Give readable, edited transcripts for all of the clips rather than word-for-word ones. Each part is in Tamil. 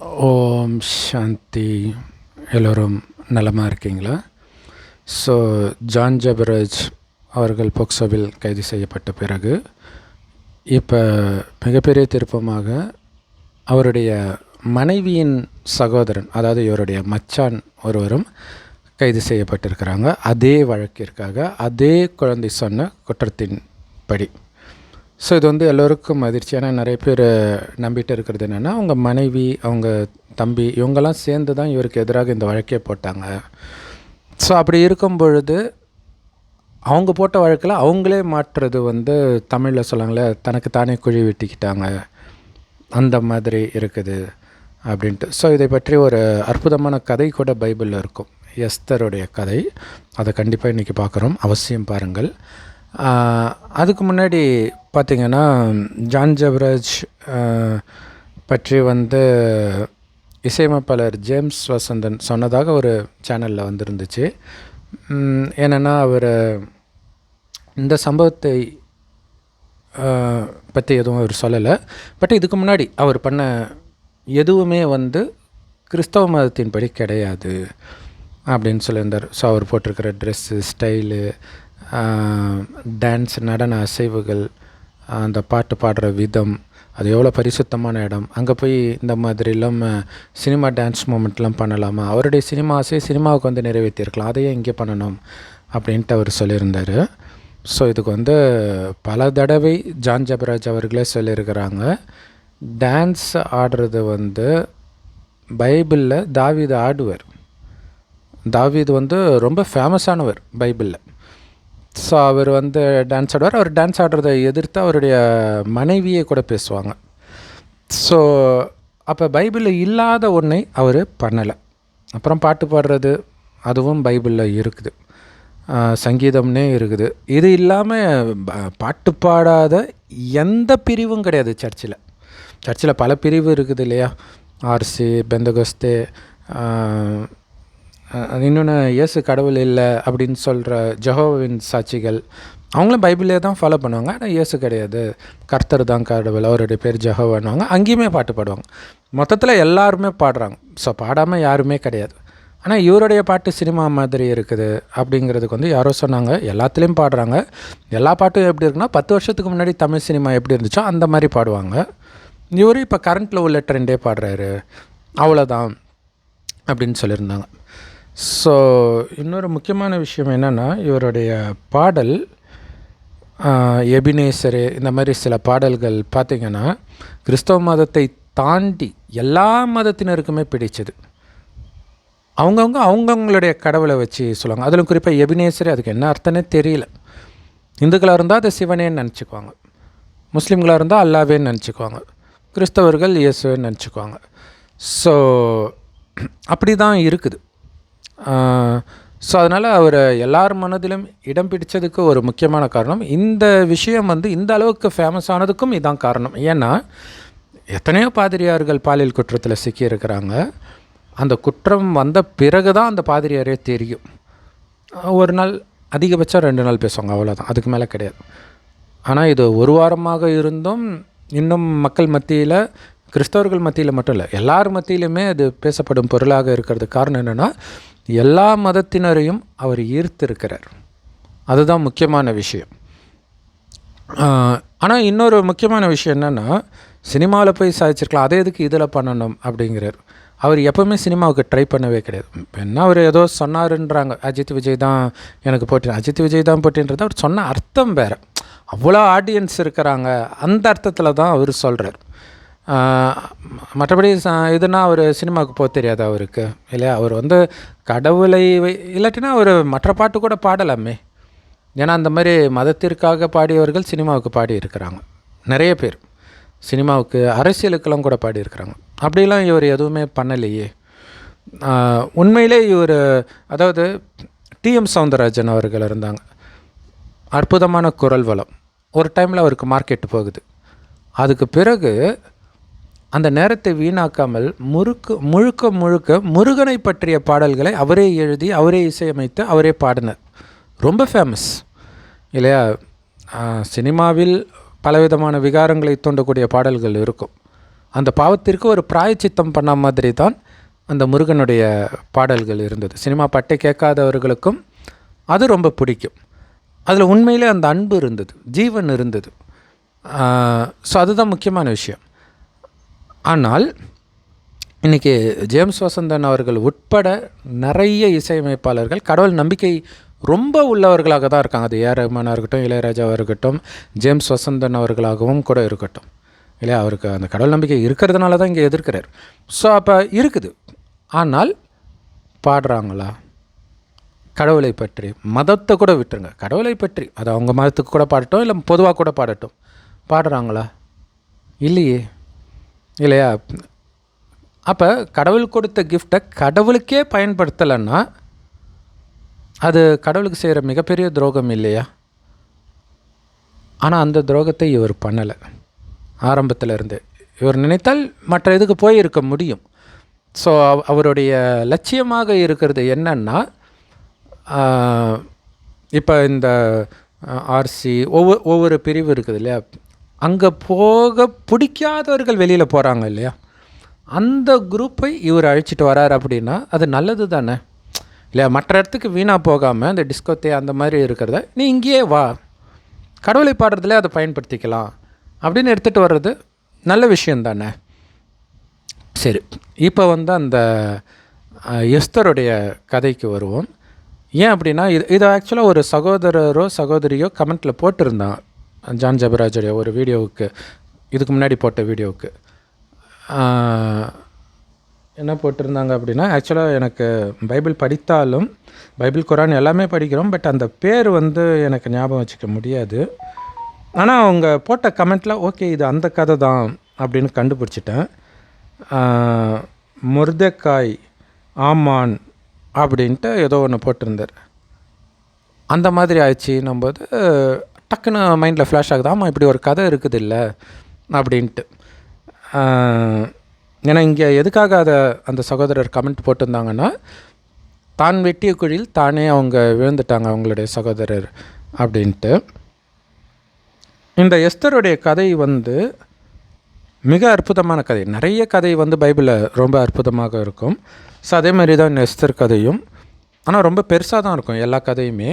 ஓம் சாந்தி. எல்லோரும் நலமாக இருக்கீங்களா? ஸோ ஜான் ஜபராஜ் அவர்கள் போக்சோவில் கைது செய்யப்பட்ட பிறகு இப்போ மிகப்பெரிய திருப்பமாக அவருடைய மனைவியின் சகோதரன், அதாவது இவருடைய மச்சான் ஒருவரும் கைது செய்யப்பட்டிருக்கிறாங்க. அதே வழக்கிற்காக, அதே குழந்தை சொன்ன குற்றத்தின்படி. ஸோ இது எல்லோருக்கும் அதிர்ச்சி. ஏன்னா நிறைய பேர் நம்பிட்டு இருக்கிறது என்னென்னா, அவங்க மனைவி, அவங்க தம்பி, இவங்கெல்லாம் சேர்ந்து தான் இவருக்கு எதிராக இந்த வழக்கே போட்டாங்க. ஸோ அப்படி இருக்கும் பொழுது அவங்க போட்ட வழக்கில் அவங்களே மாற்றுறது தமிழில் சொல்லாங்களே, தனக்கு தானே குழி வெட்டிக்கிட்டாங்க, அந்த மாதிரி இருக்குது அப்படின்ட்டு. ஸோ இதை பற்றி ஒரு அற்புதமான கதை கூட பைபிளில் இருக்கும், எஸ்தருடைய கதை. அதை கண்டிப்பாக இன்றைக்கி பார்க்குறோம், அவசியம் பாருங்கள். அதுக்கு முன்னாடி பார்த்திங்கன்னா, ஜான் ஜபராஜ் பற்றி இசையமைப்பாளர் ஜேம்ஸ் வசந்தன் சொன்னதாக ஒரு சேனலில் வந்துருந்துச்சு. என்னென்னா, அவர் இந்த சம்பவத்தை பற்றி எதுவும் அவர் சொல்லலை. பட் இதுக்கு முன்னாடி அவர் பண்ண எதுவுமே கிறிஸ்தவ மதத்தின்படி கிடையாது அப்படின்னு சொல்லியிருந்தார். ஸோ அவர் போட்டிருக்கிற ட்ரெஸ்ஸு, ஸ்டைலு, டான்ஸ், நடன அசைவுகள், அந்த பாட்டு பாடுற விதம், அது எவ்வளோ பரிசுத்தமான இடம், அங்கே போய் இந்த மாதிரிலாம் சினிமா டான்ஸ் மூமெண்ட்லாம் பண்ணலாமா, அவருடைய சினிமா ஆசையை சினிமாவுக்கு நிறைவேற்றியிருக்கலாம், அதையே இங்கே பண்ணணும் அப்படின்ட்டு அவர் சொல்லியிருந்தார். ஸோ இதுக்கு பல தடவை ஜான் ஜபராஜ் அவர்களே சொல்லியிருக்கிறாங்க, டான்ஸ் ஆடுறது பைபிளில் தாவீது ஆடுவார். தாவீது ரொம்ப ஃபேமஸானவர் பைபிளில். ஸோ அவர் டான்ஸ் ஆடுவார். அவர் டான்ஸ் ஆடுறதை எதிர்த்து அவருடைய மனைவியை கூட பேசுவாங்க. ஸோ அப்போ பைபிளில் இல்லாத ஒன்றை அவர் பண்ணலை. அப்புறம் பாட்டு பாடுறது, அதுவும் பைபிளில் இருக்குது, சங்கீதம்னே இருக்குது. இது இல்லாமல் பாட்டு பாடாத எந்த பிரிவும் கிடையாது சர்ச்சில். சர்ச்சில் பல பிரிவு இருக்குது இல்லையா, ஆர்சி, பெந்தகோஸ்தே, இன்னொன்று இயேசு கடவுள் இல்லை அப்படின்னு சொல்கிற ஜெகோவாவின் சாட்சிகள், அவங்களும் பைபிளே தான் ஃபாலோ பண்ணுவாங்க. ஆனால் இயேசு கிடையாது, கர்த்தர் தான் கடவுள், அவருடைய பேர் ஜெகோவானுவாங்க. அங்கேயுமே பாட்டு பாடுவாங்க. மொத்தத்தில் எல்லாருமே பாடுறாங்க. ஸோ பாடாமல் யாருமே கிடையாது. ஆனால் இவருடைய பாட்டு சினிமா மாதிரி இருக்குது அப்படிங்கிறதுக்கு யாரோ சொன்னாங்க. எல்லாத்துலேயும் பாடுறாங்க. எல்லா பாட்டும் எப்படி இருக்குன்னா, 10 வருஷத்துக்கு முன்னாடி தமிழ் சினிமா எப்படி இருந்துச்சோ அந்த மாதிரி பாடுவாங்க. இவர் இப்போ கரண்ட்டில் உள்ள ட்ரெண்டே பாடுறாரு, அவ்வளோதான் அப்படின்னு சொல்லியிருந்தாங்க. ஸோ இன்னொரு முக்கியமான விஷயம் என்னென்னா, இவருடைய பாடல் எபினேசரு, இந்த மாதிரி சில பாடல்கள் பார்த்திங்கன்னா கிறிஸ்தவ மதத்தை தாண்டி எல்லா மதத்தினருக்குமே பிடிச்சது. அவங்கவுங்களுடைய கடவுளை வச்சு சொல்லுவாங்க. அதிலும் குறிப்பாக எபினேசரு, அதுக்கு என்ன அர்த்தமே தெரியல. இந்துக்களாக இருந்தால் அதை சிவனேன்னு நினச்சிக்குவாங்க, முஸ்லீம்களாக இருந்தால் அல்லாவேன்னு நினச்சிக்குவாங்க, கிறிஸ்தவர்கள் இயேசுன்னு நினச்சிக்குவாங்க. ஸோ அப்படி தான் இருக்குது. ஸோ அதனால் அவர் எல்லார் மனதிலும் இடம் பிடிச்சதுக்கு ஒரு முக்கியமான காரணம், இந்த விஷயம் இந்த அளவுக்கு ஃபேமஸ் ஆனதுக்கும் இதுதான் காரணம். ஏன்னா எத்தனையோ பாதிரியார்கள் பாலியல் குற்றத்தில் சிக்கியிருக்கிறாங்க. அந்த குற்றம் வந்த பிறகு தான் அந்த பாதிரியாரே தெரியும். ஒரு நாள், அதிகபட்சம் 2 நாள் பேசுவாங்க, அவ்வளோதான், அதுக்கு மேலே கிடையாது. ஆனால் இது ஒரு வாரமாக இருந்தும் இன்னும் மக்கள் மத்தியில், கிறிஸ்தவர்கள் மத்தியில் மட்டும் இல்லை, எல்லார் மத்தியிலுமே அது பேசப்படும் பொருளாக இருக்கிறதுக்கு காரணம் என்னென்னா, எல்லா மதத்தினரையும் அவர் ஈர்த்திருக்கிறார். அதுதான் முக்கியமான விஷயம். ஆனால் இன்னொரு முக்கியமான விஷயம் என்னென்னா, சினிமாவில் போய் சாதிச்சிருக்கலாம், அதே எதுக்கு இதில் பண்ணணும் அப்படிங்கிறார். அவர் எப்போவுமே சினிமாவுக்கு ட்ரை பண்ணவே கிடையாது. என்ன அவர் ஏதோ சொன்னாருன்றாங்க, அஜித் விஜய் தான் எனக்கு போட்டி, அஜித் விஜய் தான் போட்டின்றது அவர் சொன்ன அர்த்தம் வேறு. அவ்வளோ ஆடியன்ஸ் இருக்கிறாங்க, அந்த அர்த்தத்தில் தான் அவர் சொல்கிறார். மற்றபடி இதுனா அவர் சினிமாவுக்கு போக தெரியாது அவருக்கு இல்லையா. அவர் கடவுளை இல்லாட்டினா அவர் மற்ற பாட்டு கூட பாடலாமே. ஏன்னா அந்த மாதிரி மதத்திற்காக பாடியவர்கள் சினிமாவுக்கு பாடி இருக்கிறாங்க நிறைய பேர். சினிமாவுக்கு, அரசியலுக்கெல்லாம் கூட பாடியிருக்கிறாங்க. அப்படிலாம் இவர் எதுவுமே பண்ணலையே. உண்மையிலே இவர், அதாவது டிஎம் சௌந்தரராஜன் அவர்கள் இருந்தாங்க, அற்புதமான குரல் வளம். ஒரு டைமில் அவருக்கு மார்க்கெட்டு போகுது. அதுக்கு பிறகு அந்த நேரத்தை வீணாக்காமல் முழுக்க முருகனை பற்றிய பாடல்களை அவரே எழுதி, அவரே இசையமைத்து, அவரே பாடினார். ரொம்ப ஃபேமஸ் இல்லையா. சினிமாவில் பலவிதமான விகாரங்களை தூண்டக்கூடிய பாடல்கள் இருக்கும். அந்த பாவத்திற்கு ஒரு பிராயச்சித்தம் பண்ண மாதிரி தான் அந்த முருகனுடைய பாடல்கள் இருந்தது. சினிமா பாட்டை கேட்காதவர்களுக்கும் அது ரொம்ப பிடிக்கும். அதில் உண்மையிலே அந்த அன்பு இருந்தது, ஜீவன் இருந்தது. ஸோ அதுதான் முக்கியமான விஷயம். ஆனால் இன்றைக்கி ஜேம்ஸ் வசந்தன் அவர்கள் உட்பட நிறைய இசையமைப்பாளர்கள் கடவுள் நம்பிக்கை ரொம்ப உள்ளவர்களாக தான் இருக்காங்க. அது ஏஆர் ரஹ்மானாக இருக்கட்டும், இளையராஜாவாக இருக்கட்டும், ஜேம்ஸ் வசந்தன் அவர்களாகவும் கூட இருக்கட்டும் இல்லையா. அவருக்கு அந்த கடவுள் நம்பிக்கை இருக்கிறதுனால தான் இங்கே எதிர்க்கிறார். ஸோ அப்போ இருக்குது. ஆனால் பாடுறாங்களா கடவுளை பற்றி? மதத்தை கூட விட்டுருங்க, கடவுளை பற்றி அது அவங்க மதத்துக்கு கூட பாடட்டும், இல்லை பொதுவாக கூட பாடட்டும், பாடுறாங்களா? இல்லையே, இல்லையா? அப்போ கடவுள் கொடுத்த கிஃப்டை கடவுளுக்கே பயன்படுத்தலைன்னா அது கடவுளுக்கு செய்கிற மிகப்பெரிய துரோகம் இல்லையா? ஆனால் அந்த துரோகத்தை இவர் பண்ணலை. ஆரம்பத்தில் இருந்து இவர் நினைத்தால் மற்ற இதுக்கு போயிருக்க முடியும். ஸோ அவருடைய லட்சியமாக இருக்கிறது என்னன்னா, இப்போ இந்த ஆர்சி ஒவ்வொரு பிரிவு இருக்குது இல்லையா, அங்கே போக பிடிக்காதவர்கள் வெளியில் போகிறாங்க இல்லையா, அந்த குரூப்பை இவர் அழைச்சிட்டு வரார் அப்படின்னா அது நல்லது தானே இல்லையா? மற்ற இடத்துக்கு வீணாக போகாமல் அந்த டிஸ்கோத்தே அந்த மாதிரி இருக்கிறத நீ இங்கேயே வா, கடவுளை பாடுறதுல அதை பயன்படுத்திக்கலாம் அப்படின்னு எடுத்துகிட்டு வர்றது நல்ல விஷயம் தானே. சரி, இப்போ அந்த எஸ்தருடைய கதைக்கு வருவோம். ஏன் அப்படின்னா இது ஆக்சுவலாக ஒரு சகோதரரோ சகோதரியோ கமெண்ட்டில் போட்டிருந்தான் ஜான் ஜெபராஜுடைய ஒரு வீடியோவுக்கு, இதுக்கு முன்னாடி போட்ட வீடியோவுக்கு. என்ன போட்டிருந்தாங்க அப்படின்னா, ஆக்சுவலாக எனக்கு பைபிள் படித்தாலும் பைபிள் குரான் எல்லாமே படிக்கிறோம், பட் அந்த பேர் எனக்கு ஞாபகம் வச்சுக்க முடியாது. ஆனால் அவங்க போட்ட கமெண்ட்டில் ஓகே இது அந்த கதை தான் அப்படின்னு கண்டுபிடிச்சிட்டேன். முர்தெக்காய் ஆமான் அப்படின்ட்டு ஏதோ ஒன்று போட்டிருந்தார். அந்த மாதிரி ஆயிடுச்சுன்னும்போது டக்குன்னு மைண்டில் ஃப்ளாஷ் ஆகுது, ஆமாம் இப்படி ஒரு கதை இருக்குது இல்லை அப்படின்ட்டு. ஏன்னா இங்கே எதுக்காக அந்த சகோதரர் கமெண்ட் போட்டிருந்தாங்கன்னா, தான் வெட்டிய குழியில் தானே அவங்க விழுந்துட்டாங்க அவங்களுடைய சகோதரர் அப்படின்ட்டு. இந்த எஸ்தருடைய கதை மிக அற்புதமான கதை. நிறைய கதை பைபிளில் ரொம்ப அற்புதமாக இருக்கும். ஸோ அதே மாதிரி தான் இந்த எஸ்தர் கதையும். ஆனால் ரொம்ப பெருசாக தான் இருக்கும் எல்லா கதையுமே.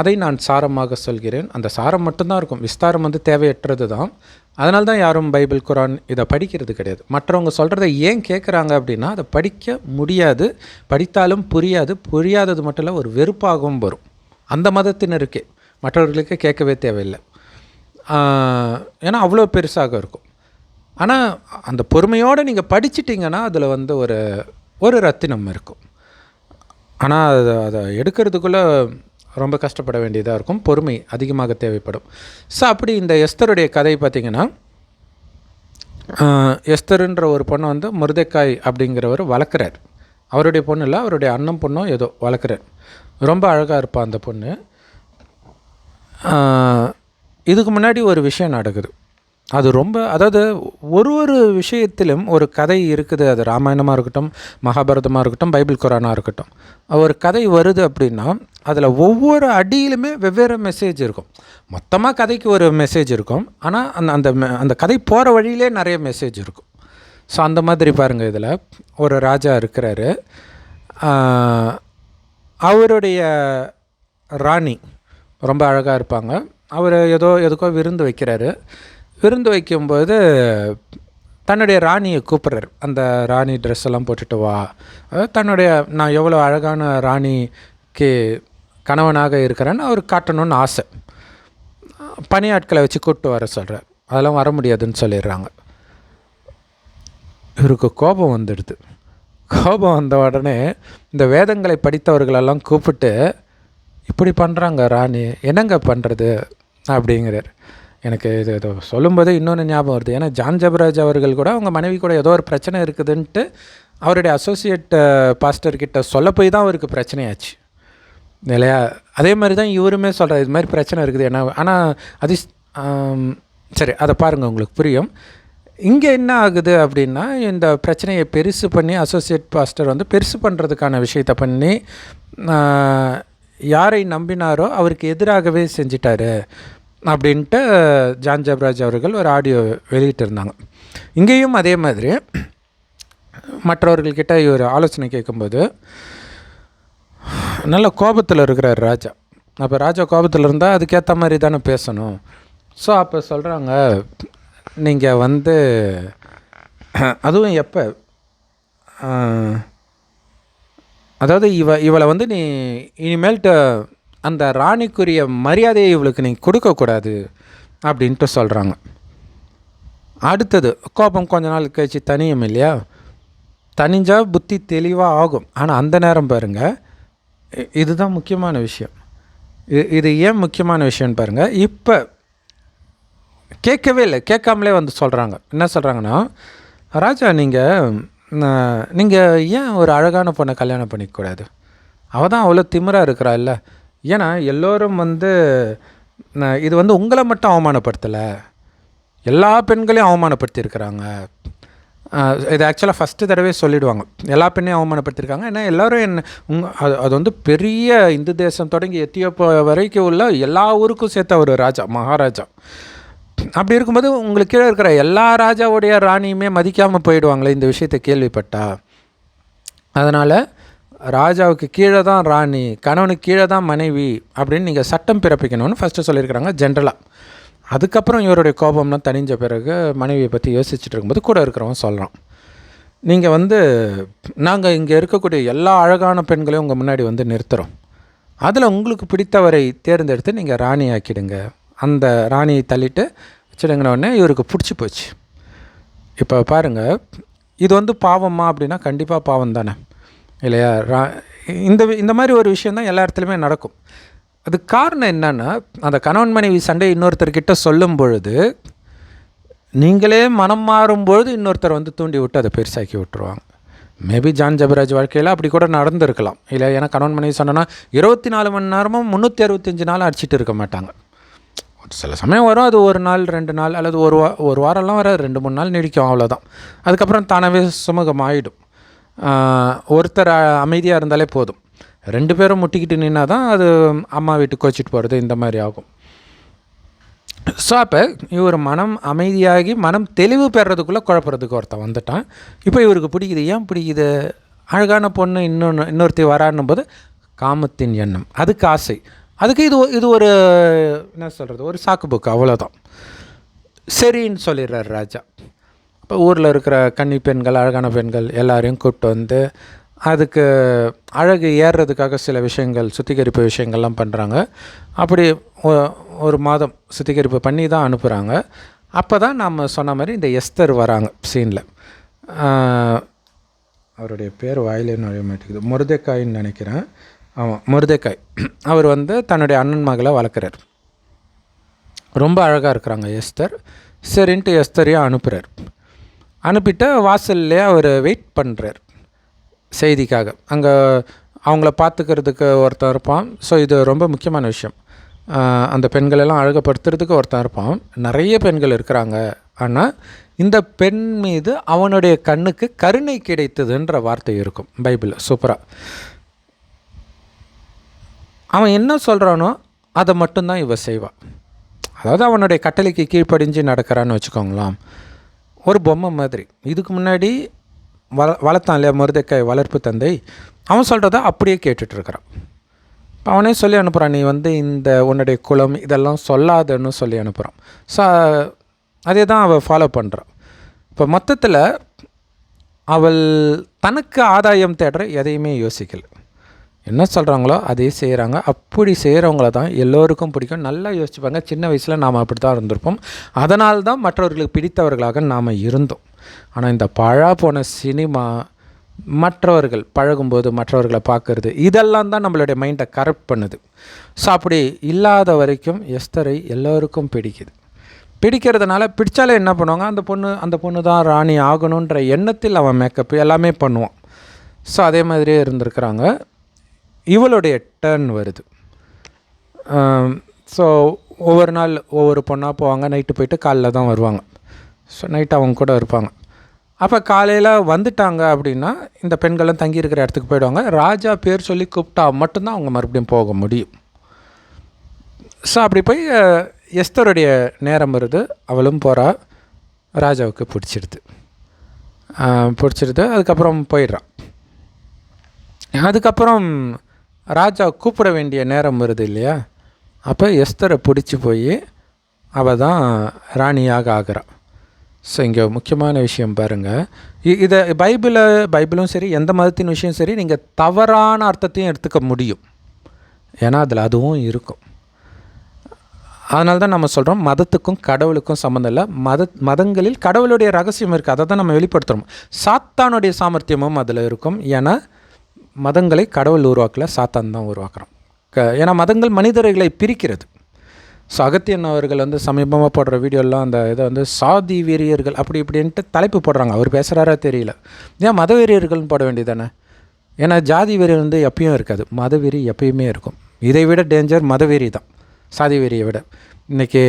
அதை நான் சாரமாக சொல்கிறேன். அந்த சாரம் மட்டும்தான் இருக்கும், விஸ்தாரம் தேவையற்றது தான். அதனால தான் யாரும் பைபிள் குரான் இதை படிக்கிறது கிடையாது. மற்றவங்க சொல்கிறத ஏன் கேட்குறாங்க அப்படின்னா, அதை படிக்க முடியாது, படித்தாலும் புரியாது, புரியாதது மட்டும் இல்லை ஒரு வெறுப்பாகவும் வரும் அந்த மதத்தினருக்கே. மற்றவர்களுக்கு கேட்கவே தேவையில்லை, ஏன்னா அவ்வளோ பெருசாக இருக்கும். ஆனால் அந்த பொறுமையோடு நீங்கள் படிச்சிட்டிங்கன்னா அதில் ஒரு ரத்தினம் இருக்கும். ஆனால் அதை எடுக்கிறதுக்குள்ளே ரொம்ப கஷ்டப்பட வேண்டியதாக இருக்கும், பொறுமை அதிகமாக தேவைப்படும். ஸோ அப்படி இந்த எஸ்தருடைய கதை பார்த்திங்கன்னா, எஸ்தருன்ற ஒரு பொண்ணை முர்தெக்காய் அப்படிங்கிறவர் வளர்க்குறார். அவருடைய பொண்ணு இல்லை, அவருடைய அண்ணன் பொண்ணும் ஏதோ வளர்க்குறார். ரொம்ப அழகாக இருப்பாள் அந்த பொண்ணு. இதுக்கு முன்னாடி ஒரு விஷயம் நடக்குது. அது அதாவது ஒரு விஷயத்திலும் ஒரு கதை இருக்குது. அது ராமாயணமாக இருக்கட்டும், மகாபாரதமாக இருக்கட்டும், பைபிள் குரானாக இருக்கட்டும். ஒரு கதை வருது அப்படின்னா அதில் ஒவ்வொரு அடியிலுமே வெவ்வேறு மெசேஜ் இருக்கும். மொத்தமாக கதைக்கு ஒரு மெசேஜ் இருக்கும், ஆனால் அந்த கதை போகிற வழியிலே நிறைய மெசேஜ் இருக்கும். ஸோ அந்த மாதிரி பாருங்கள், இதில் ஒரு ராஜா இருக்கிறாரு. அவருடைய ராணி ரொம்ப அழகாக இருப்பாங்க. அவர் எதுக்கோ விருந்து வைக்கிறாரு. விருந்து வைக்கும்போது தன்னுடைய ராணியை கூப்பிட்றாரு. அந்த ராணி ட்ரெஸ் எல்லாம் போட்டுட்டு வா, நான் எவ்வளோ அழகான ராணிக்கு கணவனாக இருக்கிறேன்னு அவர் காட்டணும்னு ஆசை. பணியாட்களை வச்சு கூப்பிட்டு வர சொல்கிறார். அதெல்லாம் வர முடியாதுன்னு சொல்லிடுறாங்க. இவருக்கு கோபம் வந்துடுது. கோபம் வந்த உடனே இந்த வேதங்களை படித்தவர்களெல்லாம் கூப்பிட்டு, இப்படி பண்ணுறாங்க ராணி, என்னங்க பண்ணுறது அப்படிங்கிறார். எனக்கு இது சொல்லும்போது இன்னொன்று ஞாபகம் வருது. ஏன்னா ஜான் ஜெபராஜ் அவர்கள் கூட அவங்க மனைவி கூட ஏதோ ஒரு பிரச்சனை இருக்குதுன்ட்டு அவருடைய அசோசியேட் பாஸ்டர்கிட்ட சொல்ல போய் தான் அவருக்கு பிரச்சனையாச்சு இல்லையா. அதே மாதிரி தான் இவருமே சொல்கிறார், இது மாதிரி பிரச்சனை இருக்குது என்ன. ஆனால் அது சரி, அதை பாருங்கள் உங்களுக்கு புரியும். இங்கே என்ன ஆகுது அப்படின்னா, இந்த பிரச்சனையை பெருசு பண்ணி அசோசியேட் பாஸ்டர் பெருசு பண்ணுறதுக்கான விஷயத்தை பண்ணி யாரை நம்பினாரோ அவருக்கு எதிராகவே செஞ்சிட்டாரு அப்படின்ட்டு ஜான் ஜெபராஜ் அவர்கள் ஒரு ஆடியோ வெளியிட்டிருந்தாங்க. இங்கேயும் அதே மாதிரி மற்றவர்கள்கிட்ட இவர் ஆலோசனை கேட்கும்போது நல்ல கோபத்தில் இருக்கிறார் ராஜா. அப்போ ராஜா கோபத்தில் இருந்தால் அதுக்கேற்ற மாதிரி தானே பேசணும். ஸோ அப்போ சொல்கிறாங்க, நீங்கள் அதுவும் எப்போ, அதாவது இவளை நீ இனிமேல்ட்டு அந்த ராணிக்குரிய மரியாதையை இவளுக்கு நீ கொடுக்கக்கூடாது அப்படின்ட்டு சொல்கிறாங்க. அடுத்தது கோபம் கொஞ்ச நாள் கழிச்சு தனியும் இல்லையா, தனிஞ்சால் புத்தி தெளிவாக ஆகும். ஆனால் அந்த நேரம் பாருங்கள், இதுதான் முக்கியமான விஷயம். இது ஏன் முக்கியமான விஷயம்னு பாருங்கள். இப்போ கேட்கவே இல்லை, கேட்காமலே சொல்கிறாங்க. என்ன சொல்கிறாங்கன்னா, ராஜா நீங்கள் ஏன் ஒரு அழகான பொண்ணை கல்யாணம் பண்ணிக்கக்கூடாது? அவள் தான் அவ்வளோ திமிராக இருக்கிறா இல்லை? ஏன்னா எல்லோரும் இது உங்களை மட்டும் அவமானப்படுத்தலை, எல்லா பெண்களையும் அவமானப்படுத்தியிருக்கிறாங்க. இது ஆக்சுவலாக ஃபஸ்ட்டு தடவை சொல்லிவிடுவாங்க, எல்லா பெண்ணையும் அவமானப்படுத்தியிருக்காங்க. ஏன்னா எல்லோரும் அது பெரிய இந்து தேசம் தொடங்கி எத்தியோப்பியா வரைக்கும் உள்ள எல்லா ஊருக்கும் சேர்த்த ஒரு ராஜா, மகாராஜா. அப்படி இருக்கும்போது உங்களுக்கு கீழே இருக்கிற எல்லா ராஜாவுடைய ராணியுமே மதிக்காமல் போயிடுவாங்களே இந்த விஷயத்தை கேள்விப்பட்டா. அதனால் ராஜாவுக்கு கீழே தான் ராணி, கணவனுக்கு கீழே தான் மனைவி அப்படின்னு நீங்கள் சட்டம் பிறப்பிக்கணும்னு ஃபஸ்ட்டு சொல்லியிருக்கிறாங்க ஜென்ரலாக. அதுக்கப்புறம் இவருடைய கோபம்லாம் தணிஞ்ச பிறகு மனைவியை பற்றி யோசிச்சுட்டு இருக்கும்போது கூட இருக்கிறவன் சொல்கிறான், நீங்கள் நாங்கள் இங்கே இருக்கக்கூடிய எல்லா அழகான பெண்களையும் உங்கள் முன்னாடி நிறுத்துகிறோம், அதில் உங்களுக்கு பிடித்தவரை தேர்ந்தெடுத்து நீங்கள் ராணி ஆக்கிடுங்க. அந்த ராணியை தள்ளிட்டு வச்சுடுங்கன்னொடனே இவருக்கு பிடிச்சி போச்சு. இப்போ பாருங்கள், இது பாவமா அப்படின்னா கண்டிப்பாக பாவம் தானே இல்லையா? இந்த மாதிரி ஒரு விஷயந்தான் எல்லா இடத்துலையுமே நடக்கும். அது காரணம் என்னன்னா, அந்த கணவன் மனைவி சண்டை இன்னொருத்தர்கிட்ட சொல்லும் பொழுது நீங்களே மனம் மாறும்பொழுது இன்னொருத்தர் தூண்டி விட்டு அதை பெருசாக்கி விட்டுருவாங்க. மேபி ஜான் ஜபராஜ் வாழ்க்கையில் அப்படி கூட நடந்திருக்கலாம் இல்லை? ஏன்னா கணவன் மனைவி சண்டைனா 24 மணி நேரமும் 365 நாள் அடிச்சிட்டு இருக்க மாட்டாங்க. சில சமயம் வரும், அது ஒரு நாள் 2 நாள் அல்லது ஒரு வாரம்லாம் வர 2-3 நாள் நீடிக்கும், அவ்வளோதான். அதுக்கப்புறம் தானாகவே சுமூகம் ஆகிடும். ஒருத்தர் அமைதியாக இருந்தாலே போதும். 2 பேரும் முட்டிக்கிட்டு நின்னா தான் அது அம்மா வீட்டுக்கு கோச்சிட்டு போகிறது இந்த மாதிரி ஆகும். ஸோ அப்போ இவர் மனம் அமைதியாகி மனம் தெளிவு பெறதுக்குள்ளே குழப்பறதுக்கு ஒருத்தன் வந்துட்டான். இப்போ இவருக்கு பிடிக்குது. ஏன் பிடிக்குது? அழகான பொண்ணு இன்னொருத்தி வரான்னும் போது காமத்தின் எண்ணம், அதுக்கு ஆசை, அதுக்கு இது ஒரு என்ன சொல்கிறது, ஒரு சாக்கு புக்கு, அவ்வளோதான். சரின்னு சொல்லிடுறார் ராஜா. இப்போ ஊரில் இருக்கிற கன்னி பெண்கள், அழகான பெண்கள் எல்லாரையும் கூப்பிட்டு அதுக்கு அழகு ஏறுறதுக்காக சில விஷயங்கள், சுத்திகரிப்பு விஷயங்கள்லாம் பண்ணுறாங்க. அப்படி ஒரு மாதம் சுத்திகரிப்பு பண்ணி தான் அனுப்புகிறாங்க. அப்போ தான் நம்ம சொன்ன மாதிரி இந்த எஸ்தர் வராங்க சீனில். அவருடைய பேர் வாயிலே நுழைய மாட்டேங்குது, முருதேக்காயின்னு நினைக்கிறேன். ஆமாம், முருதேக்காய். அவர் தன்னுடைய அண்ணன் மகளை வளர்க்குறார். ரொம்ப அழகாக இருக்கிறாங்க எஸ்தர். சரின்ட்டு எஸ்தரையும் அனுப்புகிறார். அனுப்பிட்டு வாசல்லே அவர் வெயிட் பண்ணுறார் செய்திக்காக. அங்கே அவங்கள பார்த்துக்கிறதுக்கு ஒருத்தன் இருப்பான். ஸோ இது ரொம்ப முக்கியமான விஷயம். அந்த பெண்களெல்லாம் அழகுப்படுத்துறதுக்கு ஒருத்தன் இருப்பான். நிறைய பெண்கள் இருக்கிறாங்க. ஆனால் இந்த பெண் மீது அவனுடைய கண்ணுக்கு கருணை கிடைத்ததுன்ற வார்த்தை இருக்கும் பைபிளில் சூப்பராக. அவன் என்ன சொல்கிறானோ அதை மட்டும்தான் இவ செய்வாள். அதாவது அவனுடைய கட்டளைக்கு கீழ்ப்படிஞ்சு நடக்கிறான்னு வச்சுக்கோங்களாம். ஒரு பொம்மை மாதிரி. இதுக்கு முன்னாடி வளர்த்தான் இல்லையா முருதேக்காய் வளர்ப்பு தந்தை, அவன் சொல்கிறத அப்படியே கேட்டுட்ருக்கிறான். இப்போ அவனே சொல்லி அனுப்புகிறான், நீ இந்த உன்னுடைய குலம் இதெல்லாம் சொல்லாதன்னு சொல்லி அனுப்புகிறான். ஸோ அதே தான் அவள் ஃபாலோ பண்ணுறான். இப்போ மொத்தத்தில் அவள் தனக்கு ஆதாயம் தேடுற எதையுமே யோசிக்கலை. என்ன சொல்கிறாங்களோ அதே செய்கிறாங்க. அப்படி செய்கிறவங்கள தான் எல்லோருக்கும் பிடிக்கும். நல்லா யோசிச்சுப்பாங்க. சின்ன வயசில் நாம் அப்படி தான் இருந்திருப்போம். அதனால்தான் மற்றவர்களுக்கு பிடித்தவர்களாக நாம் இருந்தோம். ஆனால் இந்த போன சினிமா, மற்றவர்கள் பழகும்போது மற்றவர்களை பார்க்குறது, இதெல்லாம் தான் நம்மளுடைய மைண்டை கரெக்ட் பண்ணுது. ஸோ அப்படி இல்லாத வரைக்கும் எஸ்தரை எல்லோருக்கும் பிடிக்குது. பிடிக்கிறதுனால பிடிச்சாலே என்ன பண்ணுவாங்க, அந்த பொண்ணு தான் ராணி ஆகணுன்ற எண்ணத்தில் அவன் மேக்கப் எல்லாமே பண்ணுவான். ஸோ அதே மாதிரியே இருந்திருக்கிறாங்க. இவளுடைய டர்ன் வருது. ஸோ ஒவ்வொரு நாள் ஒவ்வொரு பொண்ணாக போவாங்க. நைட்டு போயிட்டு காலையில் தான் வருவாங்க. ஸோ நைட்டு அவங்க கூட இருப்பாங்க. அப்போ காலையில் வந்துட்டாங்க அப்படின்னா இந்த பெண்கள்லாம் தங்கியிருக்கிற இடத்துக்கு போயிடுவாங்க. ராஜா பேர் சொல்லி கூப்பிட்டா மட்டும்தான் அவங்க மறுபடியும் போக முடியும். ஸோ அப்படி போய் எஸ்தருடைய நேரம் வருது. அவளும் போகிறா. ராஜாவுக்கு பிடிச்சிடுது. அதுக்கப்புறம் போயிடுறான். அதுக்கப்புறம் ராஜா கூப்பிட வேண்டிய நேரம் வருது இல்லையா? அப்போ எஸ்தரை பிடிச்சி போய் அவள் தான் ராணியாக ஆகிறாள். ஸோ இங்கே முக்கியமான விஷயம் பாருங்கள். இதை பைபிளும் சரி, எந்த மதத்தின் விஷயம் சரி, நீங்கள் தவறான அர்த்தத்தையும் எடுத்துக்க முடியும். ஏன்னா அதில் அதுவும் இருக்கும். அதனால தான் நம்ம சொல்கிறோம், மதத்துக்கும் கடவுளுக்கும் சம்மந்தம் இல்லை. மதங்களில் கடவுளுடைய ரகசியம் இருக்குது, அதை தான் நம்ம வெளிப்படுத்துகிறோம். சாத்தானுடைய சாமர்த்தியமும் அதில் இருக்கும். ஏன்னா மதங்களை கடவுள் உருவாக்கல, சாத்தான் தான் உருவாக்குறோம். ஏன்னா மதங்கள் மனிதர்களை பிரிக்கிறது. ஸோ அகத்தியன் அவர்கள் சமீபமாக போடுற வீடியோலாம் அந்த இதை சாதி வெறியர்கள் அப்படி இப்படின்ட்டு தலைப்பு போடுறாங்க. அவர் பேசுகிறாரா தெரியல. ஏன் மத வெறியர்கள்னு போட வேண்டியது தானே? ஏன்னா ஜாதி வெறி எப்பயும் இருக்காது, மதவெறி எப்பயுமே இருக்கும். இதை விட டேஞ்சர் மதவெறி தான், சாதி வெறியை விட. இன்றைக்கி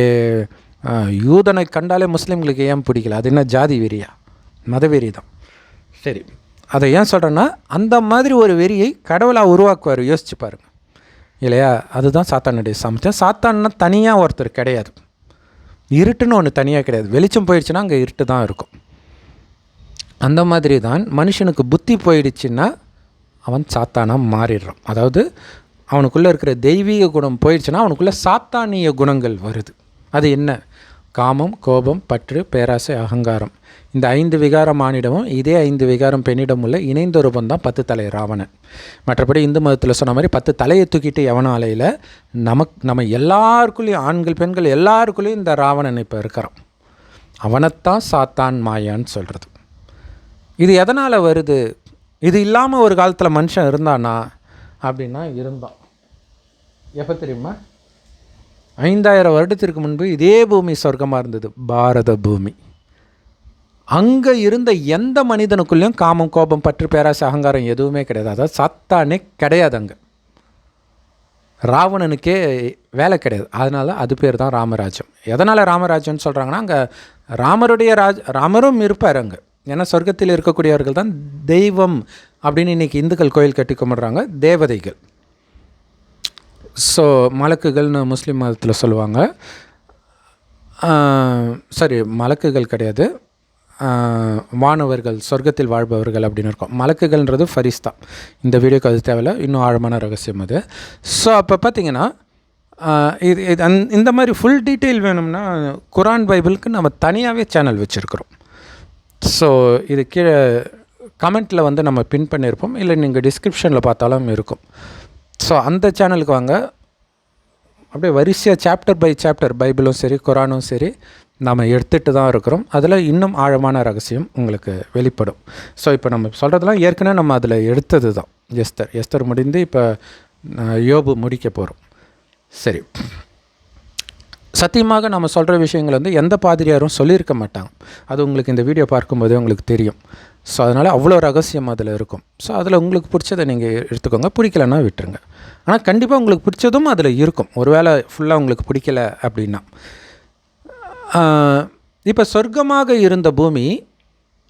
யூதனை கண்டாலே முஸ்லீம்களுக்கு ஏன் பிடிக்கல? அது என்ன ஜாதி வெறியா? மதவெறி தான். சரி, அதை ஏன் சொல்கிறேன்னா, அந்த மாதிரி ஒரு வெறியை கடவுளாக உருவாக்குவார். யோசிச்சு பாருங்கள் இல்லையா? அதுதான் சாத்தானுடைய சாமர்த்தியம். சாத்தான்னா தனியாக ஒருத்தர் கிடையாது, இருட்டுன்னு ஒன்று தனியாக கிடையாது. வெளிச்சம் போயிடுச்சுன்னா அங்கே இருட்டு தான் இருக்கும். அந்த மாதிரி தான் மனுஷனுக்கு புத்தி போயிடுச்சுன்னா அவன் சாத்தானாக மாறிடுறான். அதாவது அவனுக்குள்ளே இருக்கிற தெய்வீக குணம் போயிடுச்சுன்னா அவனுக்குள்ளே சாத்தானிய குணங்கள் வருது. அது என்ன? காமம், கோபம், பற்று, பேராசை, அகங்காரம். இந்த 5 விகாரம் ஆணிடமும் இதே 5 விகாரம் பெண்ணிடம் உள்ள இணைந்த ரூபம் தான் 10 தலை ராவணன். மற்றபடி இந்து மதத்தில் சொன்ன மாதிரி 10 தலையை தூக்கிட்டு எவனும் அலையில் நம்ம எல்லாருக்குள்ளேயும், ஆண்கள் பெண்கள் எல்லாருக்குள்ளேயும் இந்த ராவணன் இப்போ இருக்கிறான். அவனைத்தான் சாத்தான் மாயான்னு சொல்கிறது. இது எதனால் வருது? இது இல்லாமல் ஒரு காலத்தில் மனுஷன் இருந்தானா அப்படின்னா இருந்தான். எப்போ தெரியுமா? 5000 வருடத்திற்கு முன்பு இதே பூமி சொர்க்கமாக இருந்தது, பாரத பூமி. அங்கே இருந்த எந்த மனிதனுக்குள்ளேயும் காமம், கோபம், பற்று, பேராசை, அகங்காரம் எதுவுமே கிடையாது. அதாவது சாத்தானே கிடையாது. அங்கே ராவணனுக்கே வேலை கிடையாது. அதனால அது பேர் தான் ராமராஜ்யம். எதனால் ராமராஜ்யம்னு சொல்கிறாங்கன்னா, அங்கே ராமரும் இருப்பார் அங்கே. ஏன்னா சொர்க்கத்தில் இருக்கக்கூடியவர்கள் தான் தெய்வம் அப்படின்னு இன்றைக்கி இந்துக்கள் கோயில் கட்டி கும்பிட்றாங்க, தேவதைகள். ஸோ மலக்குகள்னு முஸ்லீம் மதத்தில் சொல்லுவாங்க. சரி, மலக்குகள் கிடையாது, வானவர்கள், சொர்க்கத்தில் வாழ்பவர்கள் அப்படின்னு இருக்கும். மலக்குகள்ன்றது ஃபரிஸ்தா. இந்த வீடியோக்கு அது தேவையில்ல, இன்னும் ஆழமான ரகசியம் அது. ஸோ அப்போ பார்த்திங்கன்னா இந்த மாதிரி ஃபுல் டீட்டெயில் வேணும்னா குரான் பைபிளுக்கு நம்ம தனியாகவே சேனல் வச்சுருக்கிறோம். ஸோ இது கீழே கமெண்ட்டில் நம்ம பின் பண்ணியிருப்போம், இல்லை நீங்கள் டிஸ்கிரிப்ஷனில் பார்த்தாலும் இருக்கும். ஸோ அந்த சேனலுக்கு வாங்க. அப்படியே வரிசையாக சாப்டர் பை சாப்டர் பைபிளும் சரி குரானும் சரி நாம் எடுத்துகிட்டு தான் இருக்கிறோம். அதில் இன்னும் ஆழமான ரகசியம் உங்களுக்கு வெளிப்படும். ஸோ இப்போ நம்ம சொல்கிறதெல்லாம் ஏற்கனவே நம்ம அதில் எடுத்தது தான். எஸ்தர் முடிந்து இப்போ யோபு முடிக்க போகிறோம். சரி, சத்தியமாக நம்ம சொல்கிற விஷயங்கள் எந்த பாதிரியாரும் சொல்லியிருக்க மாட்டாங்க. அது உங்களுக்கு இந்த வீடியோ பார்க்கும்போதே உங்களுக்கு தெரியும். ஸோ அதனால் அவ்வளோ ரகசியம் அதில் இருக்கும். ஸோ அதில் உங்களுக்கு பிடிச்சதை நீங்கள் எடுத்துக்கோங்க, பிடிக்கலன்னா விட்டுருங்க. ஆனால் கண்டிப்பாக உங்களுக்கு பிடிச்சதும் அதில் இருக்கும். ஒருவேளை ஃபுல்லாக உங்களுக்கு பிடிக்கல அப்படின்னா. இப்போ சொர்க்கமாக இருந்த பூமி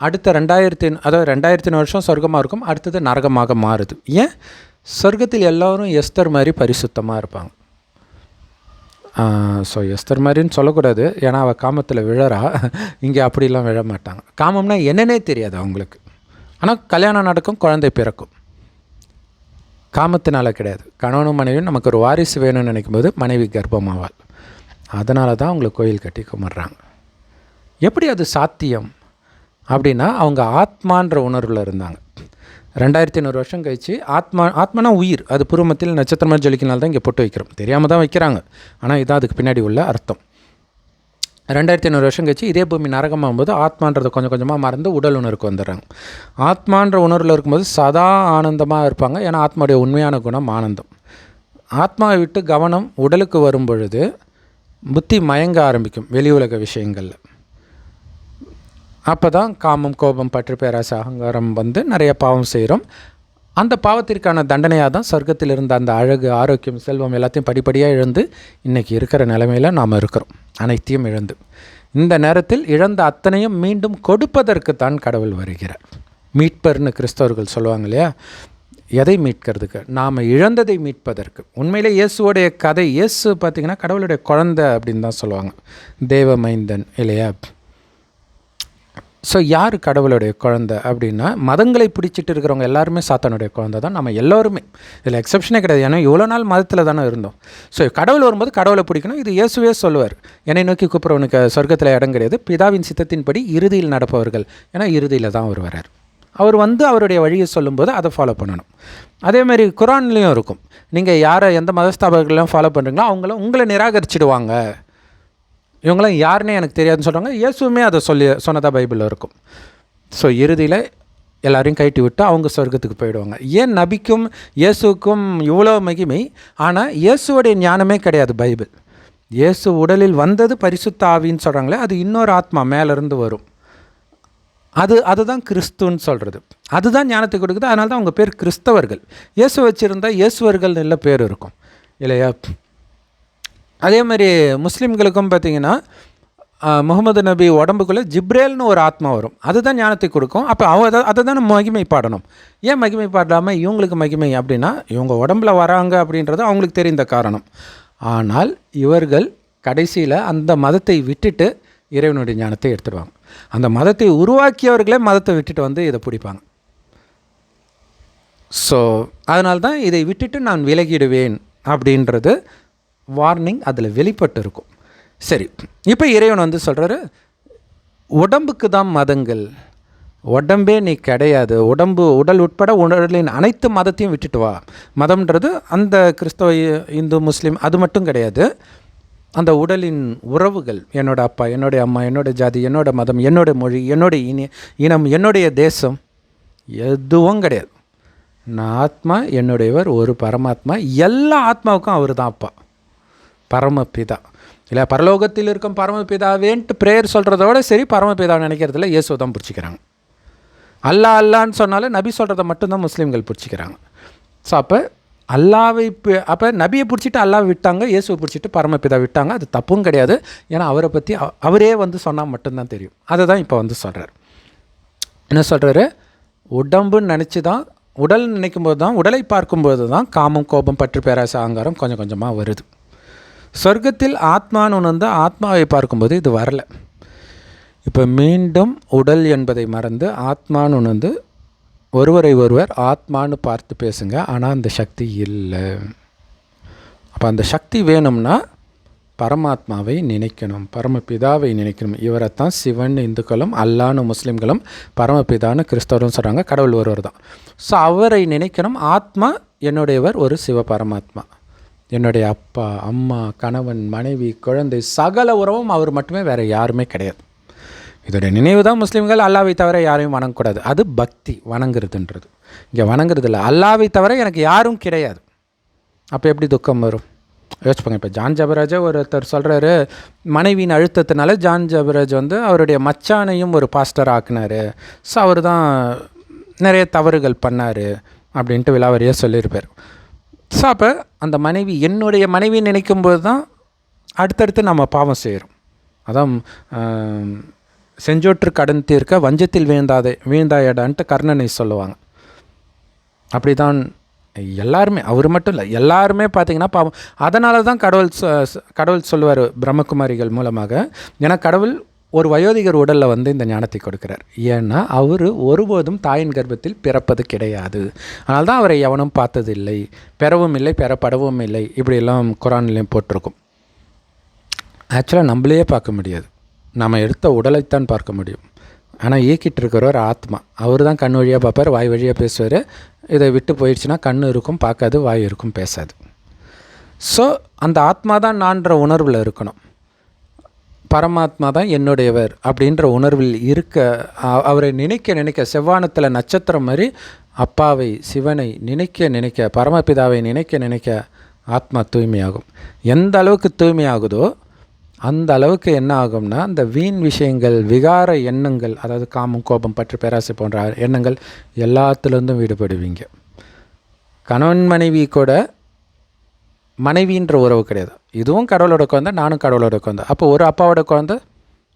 அடுத்த 2000 வருஷம் சொர்க்கமாக இருக்கும், அடுத்தது நரகமாக மாறுது. ஏன்? சொர்க்கத்தில் எல்லோரும் எஸ்தர் மாதிரி பரிசுத்தமாக இருப்பாங்க. ஸோ எஸ்தர் மாதிரின்னு சொல்லக்கூடாது, ஏன்னா அவள் காமத்தில் விழறா. இங்கே அப்படிலாம் விழ மாட்டாங்க. காமம்னா என்னன்னே தெரியாது அவங்களுக்கு. ஆனால் கல்யாணம் நடக்கும், குழந்தை பிறக்கும். காமத்தினால கிடையாது. கணவனும் மனைவியும் நமக்கு ஒரு வாரிசு வேணும்னு நினைக்கும்போது மனைவி கர்ப்பமாவாள். அதனால தான் அவங்களை கோயில் கட்டி கும்பிட்றாங்க. எப்படி அது சாத்தியம் அப்படின்னா, அவங்க ஆத்மான்ற உணர்வில் இருந்தாங்க. 2500 வருஷம் கழிச்சு ஆத்மானா உயிர், அது புருவமத்தில் நட்சத்திரமாக ஜொலிக்கினால தான் இங்கே பொட்டு வைக்கிறோம். தெரியாமல் தான் வைக்கிறாங்க, ஆனால் இதான் அதுக்கு பின்னாடி உள்ள அர்த்தம். 2500 வருஷம் கழிச்சு இதே பூமி நரகமாகும்போது ஆத்மான்றதை கொஞ்சம் கொஞ்சமாக மறந்து உடல் உணர்வுக்கு வந்துடுறாங்க. ஆத்மான்ற உணர்வில் இருக்கும்போது சதா ஆனந்தமாக இருப்பாங்க. ஏன்னா ஆத்மாவுடைய உண்மையான குணம் ஆனந்தம். ஆத்மாவை விட்டு கவனம் உடலுக்கு வரும் பொழுது புத்தி மயங்க ஆரம்பிக்கும் வெளி உலக விஷயங்களில். அப்போ தான் காமம், கோபம், பற்று, பேராசை, அகங்காரம் நிறைய பாவம் செய்கிறோம். அந்த பாவத்திற்கான தண்டனையாக தான் சொர்க்கத்தில் இருந்த அந்த அழகு, ஆரோக்கியம், செல்வம் எல்லாத்தையும் படிப்படியாக இழந்து இன்றைக்கி இருக்கிற நிலைமையில் நாம் இருக்கிறோம். அனைத்தையும் இழந்து இந்த நேரத்தில் இழந்த அத்தனையும் மீண்டும் கொடுப்பதற்கு தான் கடவுள் வருகிறார். மீட்பர்னு கிறிஸ்தவர்கள் சொல்லுவாங்க இல்லையா? எதை மீட்கிறதுக்கு? நாம் இழந்ததை மீட்பதற்கு. உண்மையிலே இயேசுவோடைய கதை, இயேசு பார்த்திங்கன்னா கடவுளுடைய குழந்தை அப்படின்னு தான் சொல்லுவாங்க, தேவ மைந்தன் இல்லையா? ஸோ யார் கடவுளுடைய குழந்தை அப்படின்னா, மதங்களை பிடிச்சிட்டு இருக்கிறவங்க எல்லாருமே சாத்தானுடைய குழந்தை தான். நம்ம எல்லோருமே, இதில் எக்ஸப்ஷனே கிடையாது. ஏன்னா இவ்வளோ நாள் மதத்தில் தானே இருந்தோம். ஸோ கடவுள் வரும்போது கடவுளை பிடிக்கணும். இது இயேசுவே சொல்லுவார், என்னை நோக்கி கூப்பிட்றவனுக்கு சொர்க்கத்தில் இடம் கிடையாது, பிதாவின் சித்தத்தின்படி இறுதியில் நடப்பவர்கள். ஏன்னா இறுதியில் தான் அவர் வரார். அவர் வந்து அவருடைய வழியை சொல்லும்போது அதை ஃபாலோ பண்ணணும். அதேமாதிரி குரான்லேயும் இருக்கும், நீங்கள் யாரை எந்த மதஸ்தாபகர்களையும் ஃபாலோ பண்ணுறீங்களோ அவங்கள உங்களை நிராகரிச்சிடுவாங்க, இவங்களாம் யாருன்னே எனக்கு தெரியாதுன்னு சொல்கிறாங்க. இயேசுமே அதை சொன்னதாக பைபிளில் இருக்கும். ஸோ இறுதியில் எல்லாரையும் கைட்டி விட்டு அவங்க சொர்க்கத்துக்கு போயிடுவாங்க. ஏன் நபிக்கும் இயேசுக்கும் இவ்வளோ மகிமை? ஆனால் இயேசுவோடைய ஞானமே கிடையாது பைபிள். இயேசு உடலில் வந்தது பரிசுத்த ஆவின்னு சொல்கிறாங்களே, அது இன்னொரு ஆத்மா மேலேருந்து வரும். அதுதான் கிறிஸ்துன்னு சொல்கிறது. அதுதான் ஞானத்தை கொடுக்குது. அதனால தான் அவங்க பேர் கிறிஸ்தவர்கள். இயேசு வச்சுருந்தால் இயேசுவர்கள் நல்ல பேர் இருக்கும் இல்லையா? அதே மாதிரி முஸ்லீம்களுக்கும் பார்த்திங்கன்னா, முகமது நபி உடம்புக்குள்ளே ஜிப்ரேல்னு ஒரு ஆத்மா வரும். அதுதான் ஞானத்தை கொடுக்கும். அப்போ அதை தான் மகிமை பாடணும். ஏன் மகிமை பாடாமல் இவங்களுக்கு மகிமை அப்படின்னா, இவங்க உடம்புல வராங்க அப்படின்றது அவங்களுக்கு தெரிந்த காரணம். ஆனால் இவர்கள் கடைசியில் அந்த மதத்தை விட்டுட்டு இறைவனுடைய ஞானத்தை எடுத்துடுவாங்க. அந்த மதத்தை உருவாக்கியவர்களே மதத்தை விட்டுட்டு வந்து இதை பிடிப்பாங்க. ஸோ அதனால்தான் இதை விட்டுட்டு நான் விலகிடுவேன் அப்படின்றது வார்னிங் அதில் வெளிப்பட்டு இருக்கும். சரி, இப்போ இறைவன் வந்து சொல்கிறாரு, உடம்புக்கு தான் மதங்கள், உடம்பே நீ கிடையாது, உடல் உட்பட உடலின் அனைத்து மதத்தையும் விட்டுட்டு வா. மதம்ன்றது அந்த கிறிஸ்தவ, இந்து, முஸ்லீம் அது மட்டும் கிடையாது. அந்த உடலின் உறவுகள், என்னோட அப்பா, என்னுடைய அம்மா, என்னோட ஜாதி, என்னோட மதம், என்னோட மொழி, என்னுடைய இனம், என்னுடைய தேசம் எதுவும் கிடையாது. நான் ஆத்மா, என்னுடையவர் ஒரு பரமாத்மா. எல்லா ஆத்மாவுக்கும் அவர் தான் அப்பா, பரமபிதா. இல்லை பரலோகத்தில் இருக்கும் பரமபிதாவேன்ட்டு ப்ரேயர் சொல்கிறதோட சரி, பரமபிதா நினைக்கிறதில்ல, இயேசு தான் பிடிச்சிக்கிறாங்க. அல்லான்னு சொன்னாலும் நபி சொல்கிறத மட்டும்தான் முஸ்லீம்கள் பிடிச்சிக்கிறாங்க. ஸோ அப்போ நபியை பிடிச்சிட்டு அல்லாவை விட்டாங்க, இயேசுவை பிடிச்சிட்டு பரமபிதா விட்டாங்க. அது தப்பும் கிடையாது. ஏன்னா அவரை பற்றி அவரே வந்து சொன்னால் மட்டும்தான் தெரியும். அதை தான் இப்போ வந்து சொல்கிறார். என்ன சொல்கிறாரு? உடம்புன்னு நினச்சி தான், உடல் நினைக்கும்போது தான், உடலை பார்க்கும்போது தான் காமம், கோபம், பற்று, பேராசை, அகங்காரம் கொஞ்சம் கொஞ்சமாக வருது. சொர்க்கத்தில் ஆத்மான்னு ஒன்று வந்து ஆத்மாவை பார்க்கும்போது இது வரல. இப்போ மீண்டும் உடல் என்பதை மறந்து ஆத்மான்னு ஒன்று வந்து ஒருவர் ஆத்மானு பார்த்து பேசுங்க. ஆனால் அந்த சக்தி இல்லை. அப்போ அந்த சக்தி வேணும்னா பரமாத்மாவை நினைக்கணும், பரமபிதாவை நினைக்கணும். இவரைத்தான் சிவன் இந்துக்களும், அல்லான்னு முஸ்லீம்களும், பரமபிதான்னு கிறிஸ்தவரும் சொல்கிறாங்க. கடவுள் ஒருவர் தான். ஸோ அவரை நினைக்கணும். ஆத்மா என்னுடையவர் ஒரு சிவ பரமாத்மா. என்னுடைய அப்பா, அம்மா, கணவன், மனைவி, குழந்தை, சகல உறவும் அவர் மட்டுமே, வேறு யாருமே கிடையாது. இதோடைய நினைவு தான் முஸ்லீம்கள் அல்லாவை தவிர யாரையும் வணங்கக்கூடாது. அது பக்தி, வணங்குறதுன்றது. இங்கே வணங்குறது இல்லை, அல்லாவை தவிர எனக்கு யாரும் கிடையாது. அப்போ எப்படி துக்கம் வரும்? யோசிப்பாங்க. இப்போ ஜான் ஜபராஜை ஒருத்தர் சொல்கிறாரு, மனைவியின் அழுத்தத்தினால ஜான் ஜபராஜ் வந்து அவருடைய மச்சானையும் ஒரு பாஸ்டர் ஆக்குனார். ஸோ அவர் தான் நிறைய தவறுகள் பண்ணார் அப்படின்ட்டு விலாவரியாக சொல்லியிருப்பார். ஸோ அப்போ அந்த மனைவி, என்னுடைய மனைவி நினைக்கும்போது தான் அடுத்தடுத்து நம்ம பாவம் செய்கிறோம். அதான் செஞ்சோற்று கடன் தீர்க்க வஞ்சத்தில் வீழ்ந்தாயடான்ட்டு கர்ணனை சொல்லுவாங்க. அப்படி தான் எல்லாருமே, அவர் மட்டும் இல்லை, எல்லாருமே பார்த்திங்கன்னா பாவம். அதனால தான் கடவுள் சொல்லுவார் பிரம்மகுமாரிகள் மூலமாக. ஏன்னா கடவுள் ஒரு வயோதிகர் உடலில் வந்து இந்த ஞானத்தை கொடுக்குறார். ஏன்னா அவர் ஒருபோதும் தாயின் கர்ப்பத்தில் பிறப்பது கிடையாது. அதனால தான் அவரை எவனும் பார்த்ததில்லை, பெறவும் இல்லை, பெறப்படவும் இல்லை. இப்படியெல்லாம் குரான்லேயும் போட்டிருக்கும். ஆக்சுவலாக நம்மளையே பார்க்க முடியாது, நம்ம எடுத்த உடலைத்தான் பார்க்க முடியும். ஆனால் இயக்கிட்டு இருக்கிறவர் ஆத்மா. அவர் தான் கண் வழியாக பார்ப்பார், வாய் வழியாக பேசுவார். இதை விட்டு போயிடுச்சுன்னா கண் இருக்கும் பார்க்காது, வாய் இருக்கும் பேசாது. ஸோ அந்த ஆத்மா தான் நான்ற உணர்வில் இருக்கணும். பரமாத்மா தான் என்னுடையவர் அப்படின்ற உணர்வில் இருக்க, அவரை நினைக்க செவ்வானத்தில் நட்சத்திரம் மாதிரி அப்பாவை, சிவனை நினைக்க பரமபிதாவை நினைக்க ஆத்மா தூய்மையாகும். எந்த அளவுக்கு தூய்மையாகுதோ அந்த அளவுக்கு என்ன ஆகும்னா, அந்த வீண் விஷயங்கள், விகார எண்ணங்கள், அதாவது காமம், கோபம், பற்று, பேராசை போன்ற எண்ணங்கள் எல்லாத்துலேருந்தும் விடுபடுவீங்க. கணவன் மனைவி கூட மனைவின்ற உறவு கிடையாது. இதுவும் கடவுளோட குழந்தை, நானும் கடவுளோட குழந்தை. அப்போ ஒரு அப்பாவோட குழந்தை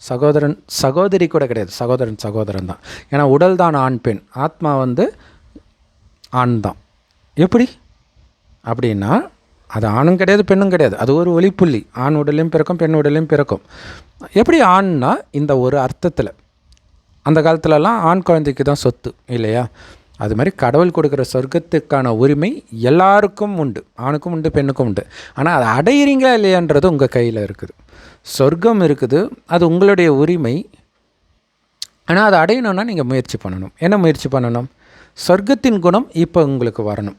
சகோதரன் சகோதரி கூட கிடையாது, சகோதரன் தான். ஏன்னா உடல் தான் ஆண் பெண், ஆத்மா வந்து ஆண் தான். எப்படி அப்படின்னா, அது ஆணும் கிடையாது பெண்ணும் கிடையாது, அது ஒரு ஒளிப்புள்ளி. ஆண் உடலையும் பிறக்கும், பெண் உடலையும் பிறக்கும். எப்படி ஆண்னா இந்த ஒரு அர்த்தத்தில், அந்த காலத்துலலாம் ஆண் குழந்தைக்கு தான் சொத்து இல்லையா? அது மாதிரி கடவுள் கொடுக்குற சொர்க்கத்துக்கான உரிமை எல்லாருக்கும் உண்டு, ஆணுக்கும் உண்டு, பெண்ணுக்கும் உண்டு. ஆனால் அதை அடையிறீங்களா இல்லையான்றது உங்கள் கையில் இருக்குது. சொர்க்கம் இருக்குது, அது உங்களுடைய உரிமை. ஆனால் அதை அடையணுன்னா நீங்கள் முயற்சி பண்ணணும். என்ன முயற்சி பண்ணணும்? சொர்க்கத்தின் குணம் இப்போ உங்களுக்கு வரணும்.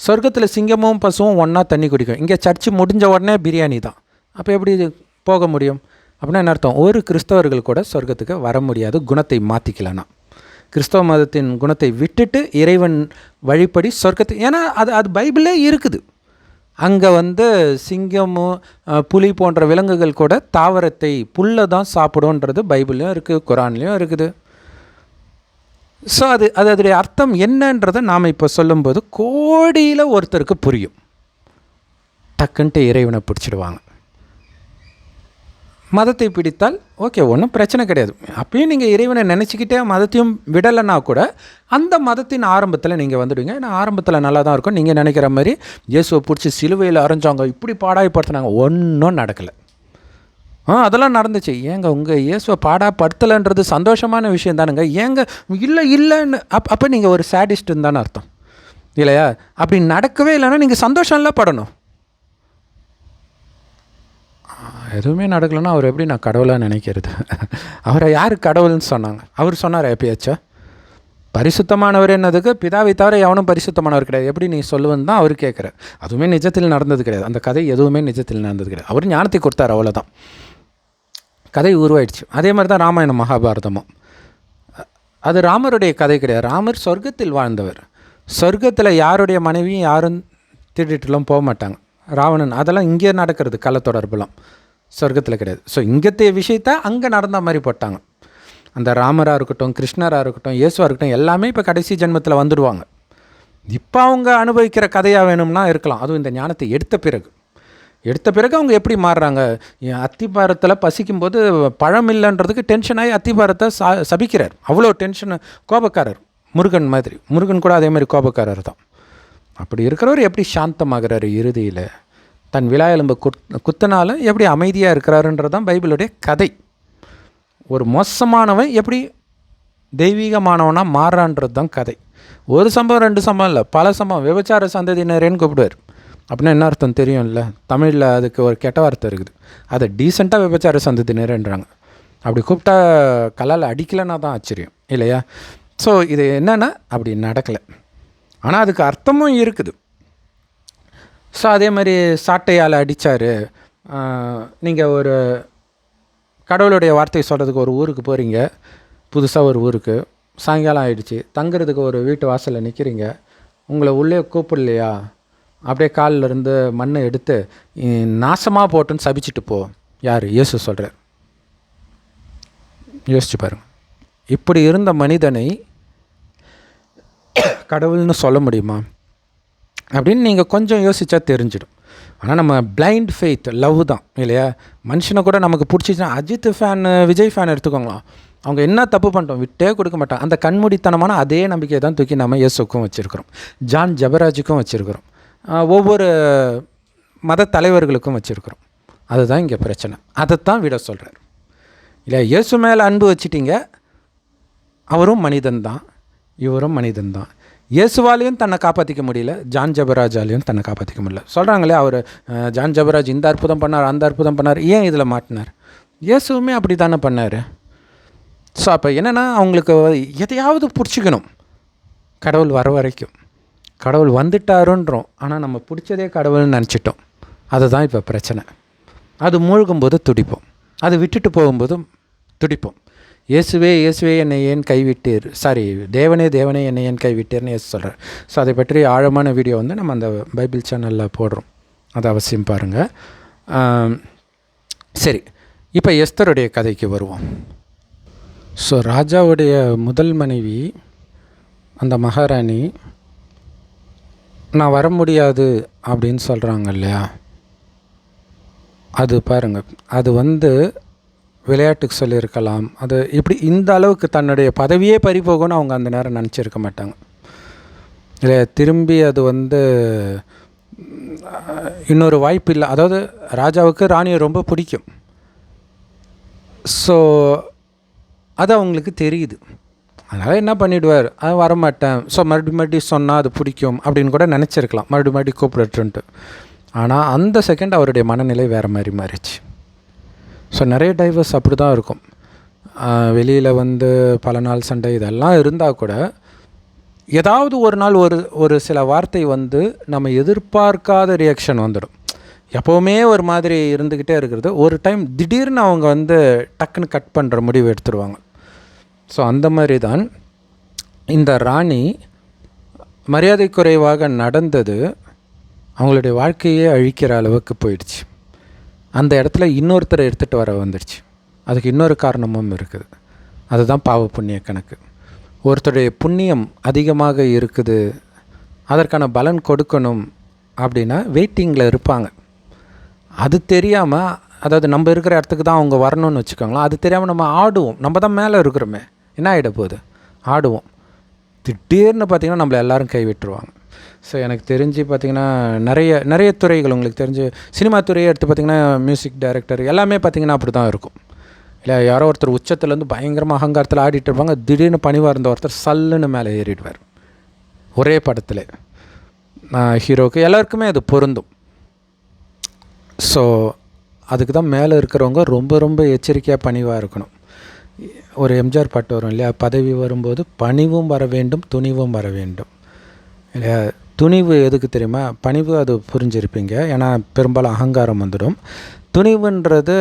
சொர்க்கத்தில் சிங்கமும் பசுவும் ஒன்றா தண்ணி குடிக்கும். இங்கே சர்ச்சு முடிஞ்ச உடனே பிரியாணி தான். அப்போ எப்படி போக முடியும்? அப்படின்னா என்ன அர்த்தம்? ஒரு கிறிஸ்தவர்கள் கூட சொர்க்கத்துக்கு வர முடியாது, குணத்தை மாற்றிக்கலன்னா. கிறிஸ்தவ மதத்தின் குணத்தை விட்டுட்டு இறைவன் வழிபடி சொர்க்கத்துக்கு, ஏன்னா அது பைபிளே இருக்குது. அங்கே சிங்கமும் புலி போன்ற விலங்குகள் கூட தாவரத்தை புல்லை தான் சாப்பிடுன்றது பைபிள்லையும் இருக்குது, குரான்லேயும் இருக்குது. ஸோ அதோடைய அர்த்தம் என்னன்றதை நாம் இப்போ சொல்லும்போது கோடியில் ஒருத்தருக்கு புரியும். டக்குன்ட்டு இறைவனை பிடிச்சிடுவாங்க. மதத்தை பிடித்தால் ஓகே, ஒன்றும் பிரச்சனை கிடையாது. அப்பயும் நீங்கள் இறைவனை நினச்சிக்கிட்டே மதத்தையும் விடலைன்னா கூட அந்த மதத்தின் ஆரம்பத்தில் நீங்கள் வந்துடுவீங்க. ஏன்னா ஆரம்பத்தில் நல்லா தான் இருக்கும். நீங்கள் நினைக்கிற மாதிரி இயேசுவை பிடிச்சி சிலுவையில் அரைஞ்சாங்க, இப்படி பாடாயப்படுத்தினாங்க, ஒன்றும் நடக்கலை. அதெல்லாம் நடந்துச்சு. ஏங்க உங்கள் இயேசுவை பாடாப்படுத்தலைன்றது சந்தோஷமான விஷயம் தானுங்க. ஏங்க இல்லைன்னு அப்போ நீங்கள் ஒரு சேடிஸ்ட்டுன்னு தானே அர்த்தம் இல்லையா? அப்படி நடக்கவே இல்லைன்னா நீங்கள் சந்தோஷம்லாம் படணும். எதுவுமே நடக்கலைன்னா அவர் எப்படி நான் கடவுளாக நினைக்கிறது? அவரை யார் கடவுள்னு சொன்னாங்க? அவர் சொன்னார் எப்பயாச்சா? பரிசுத்தமானவர் என்னதுக்கு பிதாவை தவிர எவனும் பரிசுத்தமானவர் கிடையாது எப்படி நீ சொல்லுவேன்னு தான் அவர் கேட்குறார். அதுவுமே நிஜத்தில் நடந்தது கிடையாது. அந்த கதை எதுவுமே நிஜத்தில் நடந்தது கிடையாது. அவர் ஞானத்தை கொடுத்தார், அவ்வளோதான். கதை உருவாயிடுச்சு. அதே மாதிரி தான் ராமாயணம் மகாபாரதமும். அது ராமருடைய கதை கிடையாது. ராமர் சொர்க்கத்தில் வாழ்ந்தவர். சொர்க்கத்தில் யாருடைய மனைவியும் யாரும் திருடிட்டுலாம் போக மாட்டாங்க. ராவணன் அதெல்லாம் இங்கே நடக்கிறது, கள்ள தொடர்புலாம் சொர்க்கத்தில் கிடையாது. ஸோ இங்கத்தைய விஷயத்த அங்கே நடந்த மாதிரி போட்டாங்க. அந்த ராமராக இருக்கட்டும், கிருஷ்ணராக இருக்கட்டும், இயேசுவாக இருக்கட்டும், எல்லாமே இப்போ கடைசி ஜென்மத்தில் வந்துடுவாங்க. இப்போ அவங்க அனுபவிக்கிற கதையாக வேணும்னா இருக்கலாம். அதுவும் இந்த ஞானத்தை எடுத்த பிறகு அவங்க எப்படி மாறுறாங்க? அத்திபாரத்தில் பசிக்கும்போது பழம் இல்லைன்றதுக்கு டென்ஷன் ஆகி அத்திபாரத்தை சபிக்கிறார். அவ்வளோ டென்ஷன், கோபக்காரர். முருகன் மாதிரி. முருகன் கூட அதே மாதிரி கோபக்காரர் தான். அப்படி இருக்கிறவர் எப்படி சாந்தமாகிறாரு இறுதியில்? தன் விழா எலும்பு குத்தினால எப்படி அமைதியாக இருக்கிறாருன்றது தான் பைபிளுடைய கதை. ஒரு மோசமானவன் எப்படி தெய்வீகமானவனாக மாறான்றது தான் கதை. ஒரு சம்பவம் ரெண்டு சம்பவம் இல்லை, பல சம்பவம். விபச்சார சந்ததியினரேன்னு கூப்பிடுவார். அப்படின்னா என்ன அர்த்தம் தெரியும்ல? தமிழில் அதுக்கு ஒரு கெட்ட வார்த்தை இருக்குது. அதை டீசெண்டாக விபச்சார சந்ததியினர்ன்றாங்க. அப்படி கூப்பிட்டா கல்லால் அடிக்கலைன்னா தான் ஆச்சரியம் இல்லையா? ஸோ இது என்னென்னா அப்படி நடக்கலை, ஆனால் அதுக்கு அர்த்தமும் இருக்குது. ஸோ அதே மாதிரி சாட்டையால் அடித்தார். நீங்கள் ஒரு கடவுளுடைய வார்த்தையை சொல்கிறதுக்கு ஒரு ஊருக்கு போகிறீங்க, புதுசாக ஒரு ஊருக்கு. சாயங்காலம் ஆகிடுச்சு, தங்குறதுக்கு ஒரு வீட்டு வாசலில் நிற்கிறீங்க. உங்களை உள்ளே கூப்பிடலையா? அப்படியே காலில் இருந்து மண்ணை எடுத்து நாசமாக போட்டுன்னு சபிச்சுட்டு போ. யார்? இயேசு சொல்கிறார். யோசிச்சு பாருங்கள். இப்படி இருந்த மனிதனை கடவுள்னு சொல்ல முடியுமா அப்படின்னு நீங்கள் கொஞ்சம் யோசித்தா தெரிஞ்சிடும். ஆனால் நம்ம பிளைண்ட் ஃபெய்த் லவ் தான் இல்லையா? மனுஷனை கூட நமக்கு பிடிச்சிச்சுன்னா, அஜித் ஃபேன், விஜய் ஃபேன் எடுத்துக்கோங்களேன், அவங்க என்ன தப்பு பண்ணிட்டோம் விட்டே கொடுக்க மாட்டாங்க. அந்த கண்மூடித்தனமான அதே நம்பிக்கையை தான் தூக்கி நம்ம இயேசுக்கும் வச்சுருக்கிறோம், ஜான் ஜபராஜுக்கும் வச்சுருக்கிறோம், ஒவ்வொரு மத தலைவர்களுக்கும் வச்சுருக்கிறோம். அதுதான் இங்கே பிரச்சனை. அதைத்தான் விட சொல்கிறார் இல்லையா? இயேசு மேலே அன்பு வச்சுட்டிங்க, அவரும் மனிதன் தான், இவரும் மனிதன் தான். இயேசுவாலையும் தன்னை காப்பாற்றிக்க முடியல, ஜான் ஜபராஜாலையும் தன்னை காப்பாற்றிக்க முடியல. சொல்கிறாங்களே அவர் ஜான் ஜபராஜ் இந்த அற்புதம் பண்ணார், அந்த அற்புதம் பண்ணார், ஏன் இதில் மாட்டினார்? இயேசுவுமே அப்படி தானே பண்ணார். ஸோ அப்போ என்னென்னா அவங்களுக்கு எதையாவது பிடிச்சிக்கணும் கடவுள் வர வரைக்கும். கடவுள் வந்துட்டாருன்றோம், ஆனால் நம்ம பிடிச்சதே கடவுள்னு நினச்சிட்டோம். அதுதான் இப்போ பிரச்சனை. அது மூழ்கும்போது துடிப்போம், அது விட்டுட்டு போகும்போதும் துடிப்போம். இயேசுவே இயேசுவே என்னை ஏன் கைவிட்டீர், சாரி தேவனே தேவனே என்னை ஏன் கைவிட்டீர்னு இயேசு சொல்கிறார். ஸோ அதை பற்றி ஆழமான வீடியோ நம்ம அந்த பைபிள் சேனலில் போடுறோம், அதை அவசியம் பாருங்கள். சரி, இப்போ எஸ்தருடைய கதைக்கு வருவோம். ஸோ ராஜாவுடைய முதல் மனைவி அந்த மகாராணி நான் வர முடியாது அப்படின்னு சொல்கிறாங்க இல்லையா? அது பாருங்கள், அது விளையாட்டுக்கு சொல்லியிருக்கலாம். அது இப்படி இந்த அளவுக்கு தன்னுடைய பதவியே பறிபோகும்னு அவங்க அந்த நேரம் நினச்சிருக்க மாட்டாங்க இல்லையா? திரும்பி அது இன்னொரு வாய்ப்பு இல்லை. அதாவது ராஜாவுக்கு ராணியை ரொம்ப பிடிக்கும். ஸோ அது அவங்களுக்கு தெரியுது. அதனால் என்ன பண்ணிவிடுவார், அது வரமாட்டேன், ஸோ மறுபடியும் சொன்னால் அது பிடிக்கும் அப்படின்னு கூட நினச்சிருக்கலாம், மறுபடியும் கூப்பிடட்டுன்ட்டு. ஆனால் அந்த செகண்ட் அவருடைய மனநிலை வேறு மாதிரி மாறிச்சு. ஸோ நிறைய டைவர்ஸ் அப்படி தான் இருக்கும். வெளியில் பல நாள் சண்டை இதெல்லாம் இருந்தால் கூட ஏதாவது ஒரு நாள் ஒரு சில வார்த்தை நம்ம எதிர்பார்க்காத ரியாக்ஷன் வந்துடும். எப்போவுமே ஒரு மாதிரி இருந்துக்கிட்டே இருக்கிறது, ஒரு டைம் திடீர்னு அவங்க டக்குன்னு கட் பண்ணுற முடிவு எடுத்துருவாங்க. ஸோ அந்த மாதிரி தான் இந்த ராணி மரியாதை குறைவாக நடந்தது அவங்களுடைய வாழ்க்கையே அழிக்கிற அளவுக்கு போயிடுச்சு. அந்த இடத்துல இன்னொருத்தரை எடுத்துகிட்டு வர வந்துடுச்சு. அதுக்கு இன்னொரு காரணமும் இருக்குது, அதுதான் பாவ புண்ணிய கணக்கு. ஒருத்தருடைய புண்ணியம் அதிகமாக இருக்குது, அதற்கான பலன் கொடுக்கணும் அப்படின்னா வெயிட்டிங்கில் இருப்பாங்க. அது தெரியாமல், அதாவது நம்ம இருக்கிற இடத்துக்கு தான் அவங்க வரணும்னு வச்சுக்கோங்களேன், அது தெரியாமல் நம்ம ஆடுவோம். நம்ம தான் மேலே இருக்கிறோமே, என்ன ஆகிட போகுது, ஆடுவோம். திடீர்னு பார்த்திங்கன்னா நம்மளை எல்லோரும் கைவிட்டுருவாங்க. ஸோ எனக்கு தெரிஞ்சு பார்த்திங்கன்னா நிறைய துறைகள், உங்களுக்கு தெரிஞ்சு சினிமா துறையை எடுத்து பார்த்திங்கன்னா மியூசிக் டைரக்டர் எல்லாமே பார்த்திங்கன்னா அப்படி தான் இருக்கும். இல்லை, யாரோ ஒருத்தர் உச்சத்துலேருந்து பயங்கரமாக அகங்காரத்தில் ஆடிட்டு இருப்பாங்க, திடீர்னு பணிவாக இருந்த ஒருத்தர் சல்லுன்னு மேலே ஏறிடுவார். ஒரே படத்தில் ஹீரோவுக்கு எல்லாருக்குமே அது பொருந்தும். ஸோ அதுக்கு தான் மேலே இருக்கிறவங்க ரொம்ப ரொம்ப எச்சரிக்கையாக பணிவாக இருக்கணும். ஒரு எம்ஜிஆர் பாட்டு வரும் இல்லையா, பதவி வரும்போது பணிவும் வர வேண்டும், துணிவும் வர வேண்டும் இல்லையா. துணிவு எதுக்கு தெரியுமா, பணிவு அது புரிஞ்சிருப்பீங்க, ஏன்னா பெரும்பாலும் அகங்காரம் வந்துடும். துணிவுன்றது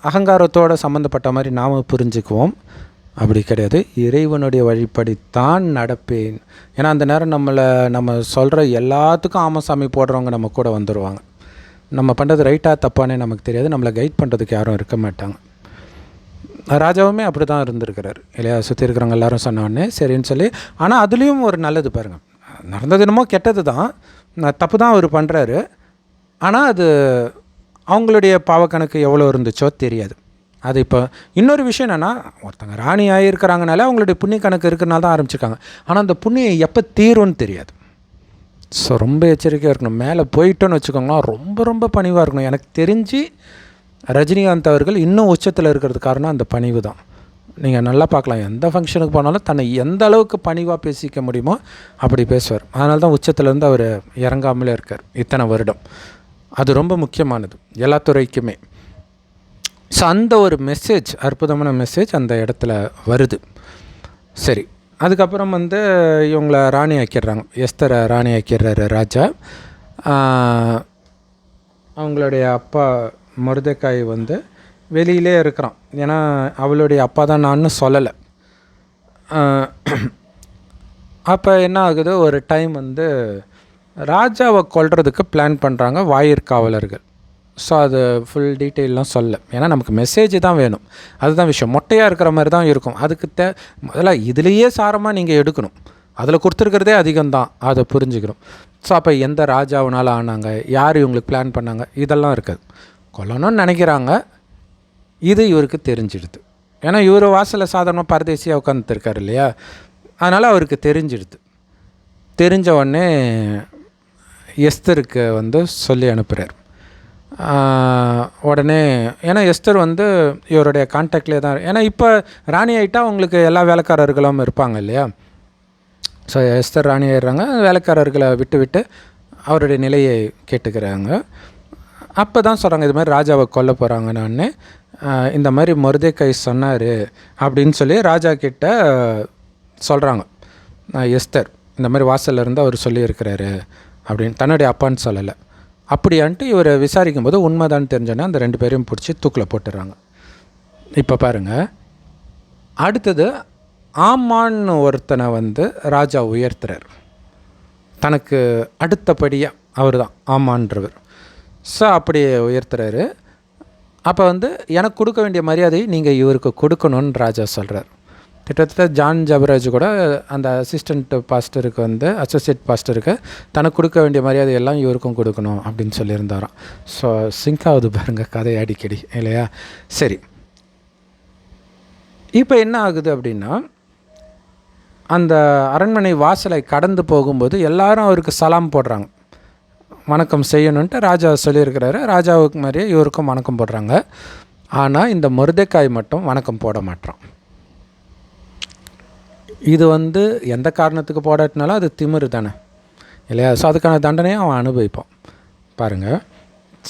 அகங்காரத்தோடு சம்மந்தப்பட்ட மாதிரி நாம் புரிஞ்சுக்குவோம், அப்படி கிடையாது. இறைவனுடைய வழிப்படித்தான் நடப்பேன். ஏன்னா அந்த நேரம் நம்ம சொல்கிற எல்லாத்துக்கும் ஆமசாமி போடுறவங்க நம்ம கூட வந்துடுவாங்க. நம்ம பண்ணுறது ரைட்டாக தப்பானே நமக்கு தெரியாது, நம்மளை கைட் பண்ணுறதுக்கு யாரும் இருக்க மாட்டாங்க. ராஜாவுமே அப்படி தான் இருந்திருக்கிறார் இல்லையா. சுற்றி இருக்கிறவங்க எல்லோரும் சொன்னோடனே சரின்னு சொல்லி, ஆனால் அதுலேயும் ஒரு நல்லது பாருங்கள், நடந்தது என்னமோ கெட்டது தான், தப்பு தான் அவர் பண்ணுறாரு, ஆனால் அது அவங்களுடைய பாவக்கணக்கு எவ்வளோ இருந்துச்சோ தெரியாது. அது இப்போ இன்னொரு விஷயம் என்னென்னா, ஒருத்தங்க ராணி ஆகியிருக்கிறாங்கனால அவங்களுடைய புண்ணிய கணக்கு இருக்கிறனால தான் ஆரம்பிச்சிருக்காங்க, ஆனால் அந்த புண்ணியம் எப்போ தீரும்னு தெரியாது. ஸோ ரொம்ப எச்சரிக்கையாக இருக்கணும். மேலே போயிட்டோன்னு வச்சுக்கோங்களேன், ரொம்ப ரொம்ப பணிவாக இருக்கணும். எனக்கு தெரிஞ்சு ரஜினிகாந்த் அவர்கள் இன்னும் உச்சத்தில் இருக்கிறது காரணம் அந்த பணிவு தான். நீங்கள் நல்லா பார்க்கலாம், எந்த ஃபங்க்ஷனுக்கு போனாலும் தன்னை எந்த அளவுக்கு பணிவாக பேசிக்க முடியுமோ அப்படி பேசுவார். அதனால தான் உச்சத்துலேருந்து அவர் இறங்காமலே இருக்கார் இத்தனை வருடம். அது ரொம்ப முக்கியமானது எல்லா துறைக்குமே. ஸோ அந்த ஒரு மெசேஜ், அற்புதமான மெசேஜ் அந்த இடத்துல வருது. சரி, அதுக்கப்புறம் இவங்கள ராணி ஆக்கிடுறாங்க, எஸ்தரை ராணி ஆக்கிடுறாரு ராஜா. அவங்களுடைய அப்பா மொர்தெக்காய் வெளியிலே இருக்கிறான், ஏன்னா அவளுடைய அப்பா தான் நான்னு சொல்லலை. அப்போ என்ன ஆகுது, ஒரு டைம் ராஜாவை கொல்றதுக்கு பிளான் பண்ணுறாங்க வாயிற்காவலர்கள். ஸோ அது ஃபுல் டீட்டெயிலாம் சொல்ல, ஏன்னா நமக்கு மெசேஜ் தான் வேணும், அதுதான் விஷயம். மொட்டையாக இருக்கிற மாதிரி தான் இருக்கும். அதுக்கு முதல்ல இதுலேயே சாரமாக நீங்கள் எடுக்கணும், அதில் கொடுத்துருக்கிறதே அதிகம்தான், அதை புரிஞ்சுக்கணும். ஸோ அப்போ எந்த ராஜாவுனால ஆனாங்க, யார் இவங்களுக்கு பிளான் பண்ணாங்க, இதெல்லாம் இருக்காது. கொல்லணும்னு நினைக்கிறாங்க, இது இவருக்கு தெரிஞ்சிடுது. ஏன்னா இவர் வாசலில் சாதாரணமாக பரதேசியாக உட்காந்துருக்கார் இல்லையா, அதனால் அவருக்கு தெரிஞ்சிடுது. தெரிஞ்ச உடனே எஸ்தருக்கு சொல்லி அனுப்புகிறார். உடனே ஏன்னா எஸ்தர் இவருடைய கான்டாக்ட்லேயே தான், ஏன்னா இப்போ ராணி ஆகிட்டா அவங்களுக்கு எல்லா வேலைக்காரர்களும் இருப்பாங்க இல்லையா. ஸோ எஸ்தர் ராணி ஆகிடுறாங்க, வேலைக்காரர்களை விட்டு அவருடைய நிலையை கேட்டுக்கிறாங்க. அப்போ தான் சொல்கிறாங்க, இது மாதிரி ராஜாவை கொல்ல போகிறாங்கன்னு. இந்த மாதிரி மொர்தெக்காய் சொன்னார் அப்படின்னு சொல்லி ராஜா கிட்ட சொல்கிறாங்க. எஸ்தர் இந்த மாதிரி வாசலில் இருந்து அவர் சொல்லியிருக்கிறாரு அப்படின்னு, தன்னுடைய அப்பான்னு சொல்லலை. அப்படியான்ட்டு இவர் விசாரிக்கும் போது உண்மைதான்னு தெரிஞ்சோன்னா அந்த 2 பேரையும் பிடிச்சி தூக்கில் போட்டுடுறாங்க. இப்போ பாருங்கள், அடுத்தது ஆமான்னு ஒருத்தனை ராஜா உயர்த்துறார். தனக்கு அடுத்தபடியாக அவர் தான் ஆமான்றவர். ஸோ அப்படி உயர்த்துறாரு. அப்போ எனக்கு கொடுக்க வேண்டிய மரியாதை நீங்கள் இவருக்கு கொடுக்கணும்னு ராஜா சொல்கிறார். கிட்டத்தட்ட ஜான் ஜபராஜ் கூட அந்த அசிஸ்டண்ட் பாஸ்டருக்கு அசோசியேட் பாஸ்டருக்கு தனக்கு கொடுக்க வேண்டிய மரியாதை எல்லாம் இவருக்கும் கொடுக்கணும் அப்படின்னு சொல்லியிருந்தாராம். ஸோ சிங்க் ஆகுது பாருங்கள் கதை அடிக்கடி இல்லையா. சரி, இப்போ என்ன ஆகுது அப்படின்னா, அந்த அரண்மனை வாசலை கடந்து போகும்போது எல்லாரும் அவருக்கு சலாம் போடுறாங்க, வணக்கம் செய்யணுன்ட்டு ராஜா சொல்லியிருக்கிறாரு. ராஜாவுக்கு மாதிரியே இவருக்கும் வணக்கம் போடுறாங்க. ஆனால் இந்த மொர்தெக்காய் மட்டும் வணக்கம் போட மாட்டான். இது வந்து எந்த காரணத்துக்கு போடாட்டினாலும் அது திமிரு தானே இல்லையா? ஸோ அதுக்கான தண்டனையை அவன் அனுபவிப்பான் பாருங்கள்.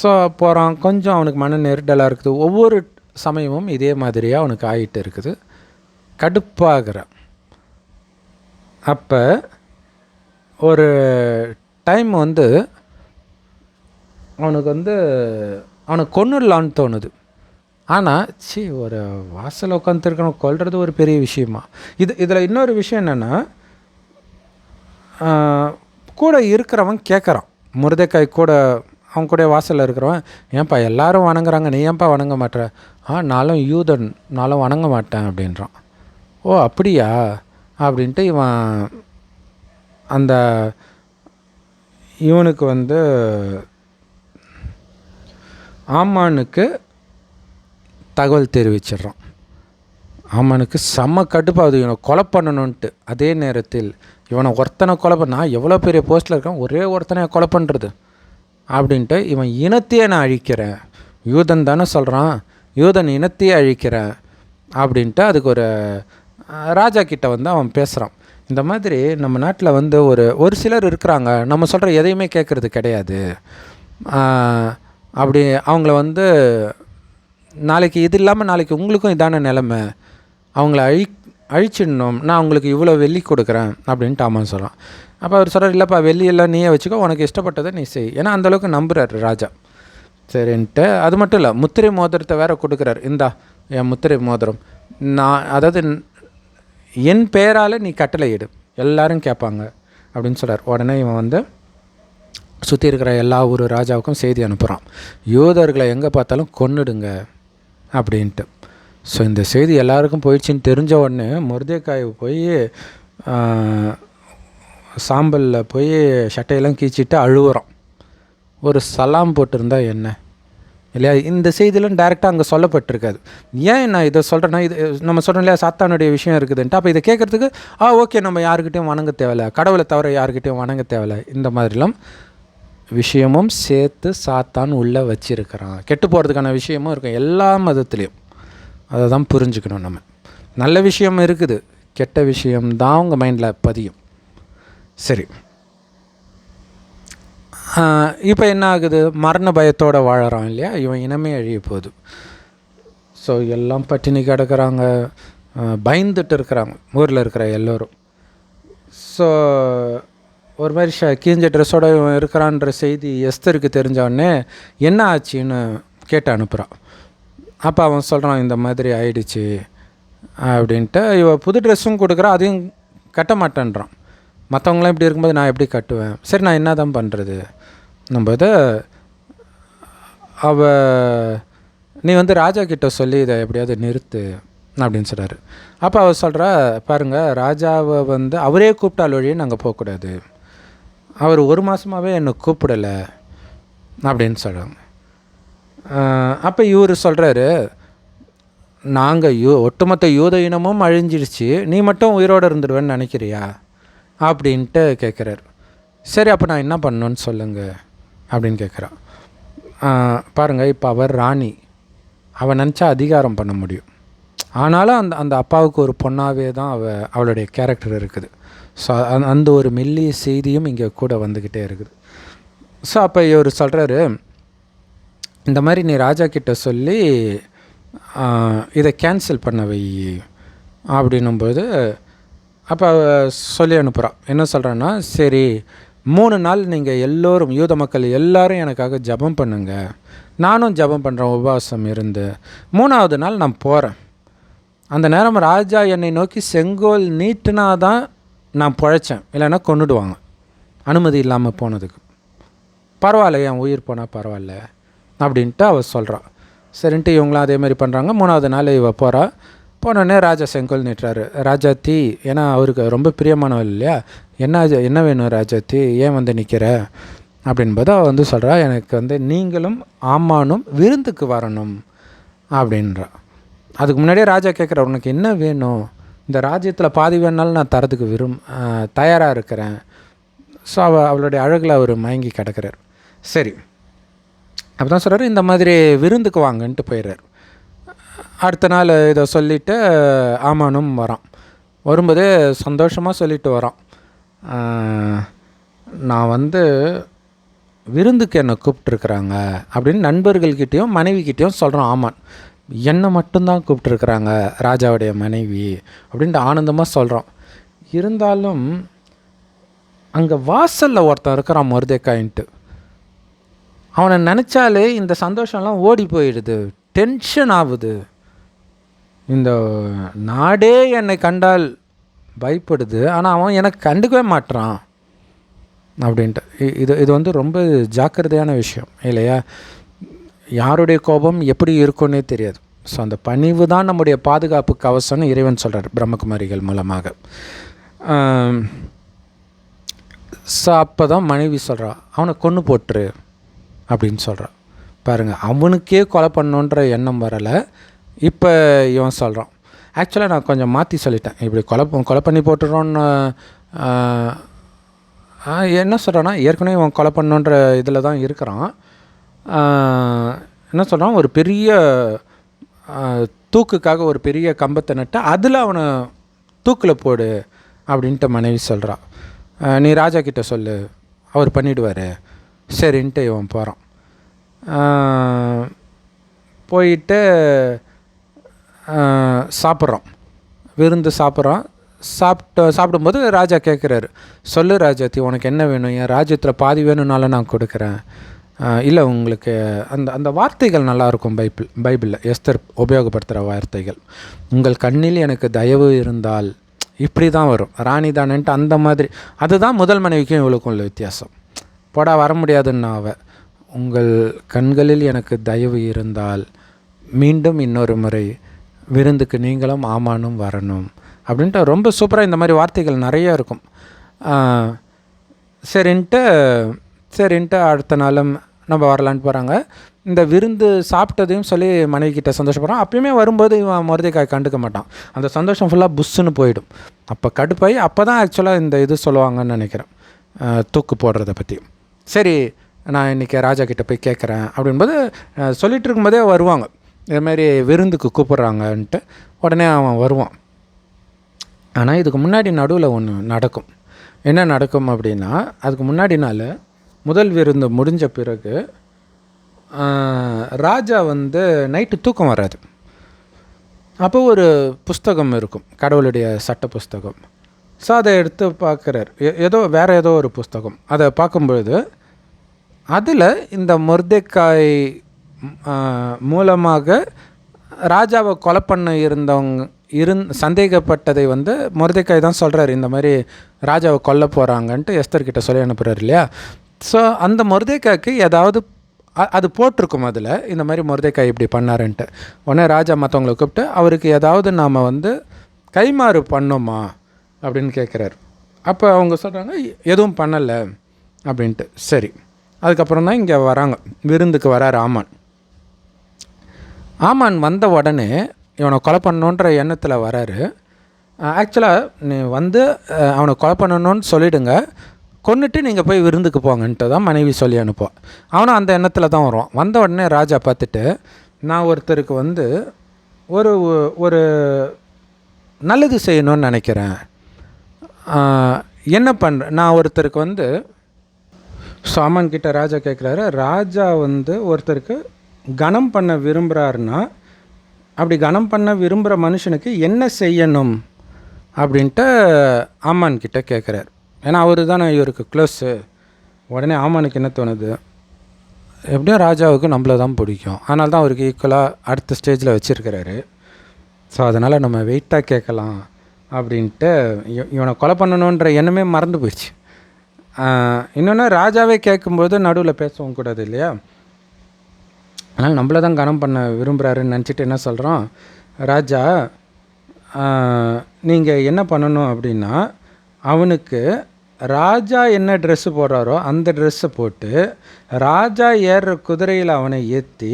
ஸோ போகிறான், கொஞ்சம் அவனுக்கு மன நெருடலாக இருக்குது. ஒவ்வொரு சமயமும் இதே மாதிரியாக அவனுக்கு ஆகிட்டு இருக்குது. கடுப்பாகிறான். அப்போ ஒரு டைம் வந்து அவனுக்கு கொன்னுடலான்னு தோணுது. ஆனால் ஒரு வாசலில் உட்காந்துருக்கணும் கொல்றது ஒரு பெரிய விஷயமா? இதில் இன்னொரு விஷயம் என்னென்னா, கூட இருக்கிறவன் கேட்குறான், முருதைக்காய் கூட அவன் கூட வாசலில் இருக்கிறவன், ஏன்ப்பா எல்லாரும் வணங்குறாங்க, நீ ஏன்ப்பா வணங்க மாட்டேற? நானும் யூதன், நானும் வணங்க மாட்டேன் அப்படின்றான். ஓ அப்படியா அப்படின்ட்டு இவனுக்கு வந்து ஆமானுக்கு தகவல் தெரிவிச்சிட்றான். ஆமானுக்கு செம்ம கடுப்பாகுது, இவனை கொலை பண்ணணுன்ட்டு. அதே நேரத்தில் இவனை ஒருத்தனை கொலை பண்ண, நான் எவ்வளோ பெரிய போஸ்ட்டில் இருக்கான், ஒரே ஒருத்தனை கொலை பண்ணுறது அப்படின்ட்டு, இவன் இனத்தையே நான் அழிக்கிறேன், யூதன் தானே சொல்கிறான், யூதன் இனத்தையே அழிக்கிறேன் அப்படின்ட்டு அதுக்கு ஒரு ராஜா கிட்ட வந்து அவன் பேசுகிறான். இந்த மாதிரி நம்ம நாட்டில் வந்து ஒரு சிலர் இருக்கிறாங்க, நம்ம சொல்கிற எதையுமே கேட்குறது கிடையாது. அப்படி அவங்கள வந்து நாளைக்கு இது இல்லாமல் நாளைக்கு உங்களுக்கும் இதான நிலைமை, அவங்கள அழிச்சிடணும், நான் அவங்களுக்கு இவ்வளோ வெள்ளி கொடுக்குறேன் அப்படின்ட்டு ஆமான்னு சொல்கிறான். அப்போ அவர் சொல்கிறார், இல்லைப்பா வெள்ளியெல்லாம் நீயே வச்சுக்கோ, உனக்கு இஷ்டப்பட்டதை நீ செய். ஏன்னா அந்தளவுக்கு நம்புகிறார் ராஜா. சரின்ட்டு அது மட்டும் இல்லை, முத்திரை மோதிரத்தை வேறு கொடுக்குறாரு. இந்தா என் முத்திரை மோதிரம், அதாவது என் பெயரால் நீ கட்டளையிடு, எல்லோரும் கேட்பாங்க அப்படின்னு சொல்கிறார். உடனே இவன் வந்து சுற்றி இருக்கிற எல்லா ஊர் ராஜாவுக்கும் செய்தி அனுப்புகிறான், யூதர்களை எங்கே பார்த்தாலும் கொன்னுடுங்க அப்படின்ட்டு. ஸோ இந்த செய்தி எல்லாருக்கும் போயிடுச்சின்னு தெரிஞ்ச உடனே முருதைக்காய் போய் சாம்பலில் போய் சட்டையெல்லாம் கீச்சிட்டு அழுவுறான். ஒரு சலாம் போட்டிருந்தா என்ன இல்லையா? இந்த செய்தியெல்லாம் டைரெக்டாக அங்கே சொல்லப்பட்டிருக்காது. ஏன் நான் இதை சொல்கிறேன்னா, இது நம்ம சொல்கிறோம் இல்லையா, சாத்தானுடைய விஷயம் இருக்குதுன்ட்டு. அப்போ இதை கேட்குறதுக்கு ஓகே, நம்ம யாருக்கிட்டையும் வணங்க தேவையில்லை, கடவுளை தவிர யாருக்கிட்டையும் வணங்க தேவையில்லை, இந்த மாதிரிலாம் விஷயமும் சேர்த்து சாத்தான் உள்ளே வச்சிருக்கிறான். கெட்டு போகிறதுக்கான விஷயமும் இருக்கும் எல்லா மதத்துலேயும். அதை தான் புரிஞ்சுக்கணும். நம்ம நல்ல விஷயம் இருக்குது, கெட்ட விஷயம்தான் உங்கள் மைண்டில் பதியும். சரி, இப்போ என்ன ஆகுது, மரண பயத்தோடு வாழறான் இல்லையா, இவன் இனமே அழிய போகுது. ஸோ எல்லாம் பட்டினி கிடக்கிறாங்க, பயந்துட்டு இருக்கிறாங்க ஊரில் இருக்கிற எல்லோரும். ஸோ ஒரு மாதிரி கீஞ்ச ட்ரெஸ்ஸோடு இவன் இருக்கிறான்ற செய்தி எஸ்தருக்கு தெரிஞ்சவொடனே என்ன ஆச்சுன்னு கேட்டு அனுப்புகிறான். அப்போ அவன் சொல்கிறான், இந்த மாதிரி ஆயிடுச்சு அப்படின்ட்டு. இவன் புது ட்ரெஸ்ஸும் கொடுக்குறான், அதையும் கட்ட மாட்டேன்றான். மற்றவங்களாம் இப்படி இருக்கும்போது நான் எப்படி கட்டுவேன்? சரி, நான் என்ன தான் பண்ணுறது? நம்ம நீ வந்து ராஜா கிட்ட சொல்லி இதை எப்படியாவது நிறுத்து அப்படின்னு சொல்கிறாரு. அப்போ அவர் சொல்கிறா, பாருங்கள், ராஜாவை வந்து அவரே கூப்பிட்டால் வழியே நாங்கள் போகக்கூடாது, அவர் ஒரு மாதமாகவே என்னை கூப்பிடலை அப்படின்னு சொல்கிறாங்க. அப்போ இவர் சொல்கிறாரு, நாங்கள் ஒட்டுமொத்த யூத இனமும் அழிஞ்சிடுச்சு, நீ மட்டும் உயிரோடு இருந்துடுவேன்னு நினைக்கிறியா அப்படின்ட்டு கேட்குறாரு. சரி, அப்போ நான் என்ன பண்ணணுன்னு சொல்லுங்கள் அப்படின்னு கேட்குறான். பாருங்கள், இப்போ அவர் ராணி, அவள் நினச்சா அதிகாரம் பண்ண முடியும். ஆனாலும் அந்த அப்பாவுக்கு ஒரு பொண்ணாகவே தான் அவளுடைய கேரக்டர் இருக்குது. ஸோ அந்த ஒரு மெல்லிய செய்தியும் இங்கே கூட வந்துக்கிட்டே இருக்குது. ஸோ அப்போ இவர் சொல்கிறாரு, இந்த மாதிரி நீ ராஜா கிட்ட சொல்லி இதை கேன்சல் பண்ண வை அப்படின்னும்போது, அப்போ சொல்லி அனுப்புகிறான். என்ன சொல்கிறான்னா, சரி 3 நாள் நீங்கள் எல்லோரும், யூத மக்கள் எல்லோரும் எனக்காக ஜபம் பண்ணுங்க, நானும் ஜபம் பண்ணுறேன் உபவாசம் இருந்து. 3ஆவது நாள் நான் போகிறேன், அந்த நேரம் ராஜா என்னை நோக்கி செங்கோல் நீட்டினா தான் நான் பிழைச்சேன், இல்லைன்னா கொன்னுடுவாங்க அனுமதி இல்லாமல் போனதுக்கு. பரவாயில்ல, என் உயிர் போனால் பரவாயில்ல அப்படின்ட்டு அவள் சொல்கிறான். சரின்ட்டு இவங்களாம் அதே மாதிரி பண்ணுறாங்க. 3ஆவது நாள் இவள் போகிறா. போனோடனே ராஜா செங்கோல் நீட்டுறாரு. ராஜாத்தி, ஏன்னா அவருக்கு ரொம்ப பிரியமானவள் இல்லையா, என்ன வேணும் ராஜாத்தி, ஏன் வந்து நிற்கிற அப்படின்போது அவள் வந்து சொல்கிறா, எனக்கு வந்து நீங்களும் ஆமானும் விருந்துக்கு வரணும் அப்படின்றா. அதுக்கு முன்னாடியே ராஜா கேட்குற, உனக்கு என்ன வேணும், இந்த ராஜ்யத்தில் பாதி வேணாலும் நான் தரத்துக்கு தயாராக இருக்கிறேன். ஸோ அவளுடைய அழகில் அவர் மயங்கி கிடக்கிறார். சரி, அப்போ தான் சொல்கிறார், இந்த மாதிரி விருந்துக்கு வாங்கன்ட்டு போயிடுறார். அடுத்த நாள் இதை சொல்லிவிட்டு ஆமானும் வரான். வரும்போதே சந்தோஷமாக சொல்லிட்டு வரோம், நான் வந்து விருந்துக்கு என்னை கூப்பிட்ருக்குறாங்க அப்படின்னு நண்பர்கள்கிட்டையும் மனைவிக்கிட்டேயும் சொல்கிறான் ஆமான். என்னை மட்டும்தான் கூப்பிட்ருக்குறாங்க ராஜாவுடைய மனைவி அப்படின்ட்டு ஆனந்தமாக சொல்கிறான். இருந்தாலும் அங்கே வாசலில் ஒருத்தன் இருக்கிறான் மொர்தெக்காயின்ட்டு. அவனை நினச்சாலே இந்த சந்தோஷம்லாம் ஓடி போயிடுது, டென்ஷன் ஆகுது. இந்த நாடே என்னை கண்டால் பயப்படுது, ஆனால் அவன் எனக்கு கண்டுக்கவே மாட்டுறான் அப்படின்ட்டு. இது வந்து ரொம்ப ஜாக்கிரதையான விஷயம் இல்லையா? யாருடைய கோபம் எப்படி இருக்குன்னே தெரியாது. ஸோ அந்த பணிவு தான் நம்முடைய பாதுகாப்பு கவசம்னு இறைவன் சொல்கிறார் பிரம்மகுமாரிகள் மூலமாக. ஸோ அப்போ தான் மனைவி சொல்கிறா, அவனை கொன்று போட்டுரு அப்படின்னு சொல்கிறான். பாருங்கள், அவனுக்கே கொலை பண்ணணுன்ற எண்ணம் வரலை, இப்போ இவன் சொல்கிறான். ஆக்சுவலாக நான் கொஞ்சம் மாற்றி சொல்லிட்டேன், இப்படி கொலை பண்ணி போட்டுறோன்னு. என்ன சொல்கிறான்னா, ஏற்கனவே இவன் கொலை பண்ணணுன்ற இதில் தான் இருக்கிறான். என்ன சொல்கிறான், ஒரு பெரிய தூக்குக்காக ஒரு பெரிய கம்பத்தை நட்டு அதில் அவனை தூக்கில் போடு அப்படின்ட்டு மனைவி சொல்கிறான். நீ ராஜா கிட்ட சொல்லு, அவர் பண்ணிவிடுவார் சரின்ட்டு இவன் போகிறான். போயிட்டு சாப்பிட்றான், விருந்து சாப்பிட்றான். சாப்பிடும்போது ராஜா கேட்குறாரு, சொல்லு ராஜாத்தி, உனக்கு என்ன வேணும்? என் ராஜ்யத்தில் பாதி வேணும்னாலும் நான் கொடுக்குறேன். இல்லை உங்களுக்கு அந்த வார்த்தைகள் நல்லாயிருக்கும் பைபிளில் எஸ்தர் உபயோகப்படுத்துகிற வார்த்தைகள். உங்கள் கண்ணில் எனக்கு தயவு இருந்தால், இப்படி தான் வரும், ராணி தானேன்ட்டு அந்த மாதிரி. அதுதான் முதல் மனைவிக்கும் இவளுக்கும் உள்ள வித்தியாசம். போடா வர முடியாதுன்னா உங்கள் கண்களில் எனக்கு தயவு இருந்தால் மீண்டும் இன்னொரு முறை விருந்துக்கு நீங்களும் ஆமானும் வரணும் அப்படின்ட்டு ரொம்ப சூப்பராக இந்த மாதிரி வார்த்தைகள் நிறையா இருக்கும். சரின்ட்டு அடுத்த நாளும் நம்ம வரலான்னு போகிறாங்க. இந்த விருந்து சாப்பிட்டதையும் சொல்லி மனைவிக்கிட்ட சந்தோஷப்படுறான். அப்பயுமே வரும்போது இவன் மொர்தெக்காய் கண்டுக்க மாட்டான். அந்த சந்தோஷம் ஃபுல்லாக புஷ்ஷுன்னு போயிடும். அப்போ கடுப்பாய் அப்போ தான் ஆக்சுவலாக இந்த இது சொல்லுவாங்கன்னு நினைக்கிறேன், தூக்கு போடுறத பற்றி. சரி, நான் இன்றைக்கி ராஜா கிட்டே போய் கேட்குறேன் அப்படின்போது சொல்லிகிட்டு இருக்கும்போதே வருவாங்க, இதுமாரி விருந்துக்கு கூப்பிட்றாங்கன்ட்டு. உடனே அவன் வருவான். ஆனால் இதுக்கு முன்னாடி நடுவில் ஒன்று நடக்கும். என்ன நடக்கும் அப்படின்னா, அதுக்கு முன்னாடி நாள் முதல் விருந்து முடிஞ்ச பிறகு ராஜா வந்து நைட்டு தூக்கம் வராது. அப்போ ஒரு புஸ்தகம் இருக்கும், கடவுளுடைய சட்ட புஸ்தகம். ஸோ அதை எடுத்து பார்க்குறார், வேறு ஏதோ ஒரு புஸ்தகம். அதை பார்க்கும்பொழுது அதில் இந்த மொர்தெக்காய் மூலமாக ராஜாவை கொலை பண்ண சந்தேகப்பட்டதை வந்து மொர்தெக்காய் தான் சொல்கிறார். இந்த மாதிரி ராஜாவை கொல்ல போகிறாங்கன்ட்டு எஸ்தர்கிட்ட சொல்லி அனுப்புகிறார் இல்லையா? ஸோ அந்த மொர்தெக்காய்க்கு ஏதாவது அது போட்டிருக்கும் அதில், இந்த மாதிரி மொர்தெக்காய் இப்படி பண்ணாருன்ட்டு. உடனே ராஜா மற்றவங்களை கூப்பிட்டு அவருக்கு ஏதாவது நாம் வந்து கைமாறு பண்ணோமா அப்படின்னு கேட்குறாரு. அப்போ அவங்க சொல்கிறாங்க எதுவும் பண்ணலை அப்படின்ட்டு. சரி, அதுக்கப்புறம் தான் இங்கே வராங்க, விருந்துக்கு வரார் ஆமான். ஆமான் வந்த உடனே இவனை கொலை பண்ணணுன்ற எண்ணத்தில் வராரு. ஆக்சுவலாக நீ வந்து அவனை கொலை பண்ணணுன்னு சொல்லிவிடுங்க, கொன்னுட்டு நீங்கள் போய் விருந்துக்கு போங்கன்ட்டு தான் மனைவி சொல்லி அனுப்புவான். அவனும் அந்த எண்ணத்தில் தான் வருவான். வந்த உடனே ராஜா பார்த்துட்டு, நான் ஒருத்தருக்கு வந்து ஒரு நல்லது செய்யணும்னு நினைக்கிறேன், என்ன பண்ணுறேன் நான் ஒருத்தருக்கு வந்து. சாமான் கிட்ட ராஜா கேட்குறாரு, ராஜா வந்து ஒருத்தருக்கு கனம் பண்ண விரும்புகிறாருன்னா, அப்படி கனம் பண்ண விரும்புகிற மனுஷனுக்கு என்ன செய்யணும் அப்படின்ட்டு ஆமான் கிட்ட கேட்குறாரு. ஏன்னா அவர் தானே இவருக்கு க்ளோஸு. உடனே ஆமானுக்கு என்ன தோணுது, எப்படியும் ராஜாவுக்கு நம்மளை தான் பிடிக்கும், அதனால தான் அவருக்கு ஈக்குவலாக அடுத்த ஸ்டேஜில் வச்சுருக்கிறாரு. ஸோ அதனால் நம்ம வெயிட்டாக கேட்கலாம் அப்படின்ட்டு இவனை கொலை பண்ணணுன்ற எண்ணமே மறந்து போயிடுச்சு. இன்னொன்று, ராஜாவே கேட்கும்போது நடுவில் பேசவும் கூடாது இல்லையா? அதனால் நம்மளை தான் கனம் பண்ண விரும்புகிறாருன்னு நினச்சிட்டு என்ன சொல்கிறோம், ராஜா நீங்கள் என்ன பண்ணணும் அப்படின்னா, அவனுக்கு ராஜா என்ன ட்ரெஸ்ஸு போடுறாரோ அந்த ட்ரெஸ்ஸை போட்டு ராஜா ஏறுற குதிரையில் அவனை ஏற்றி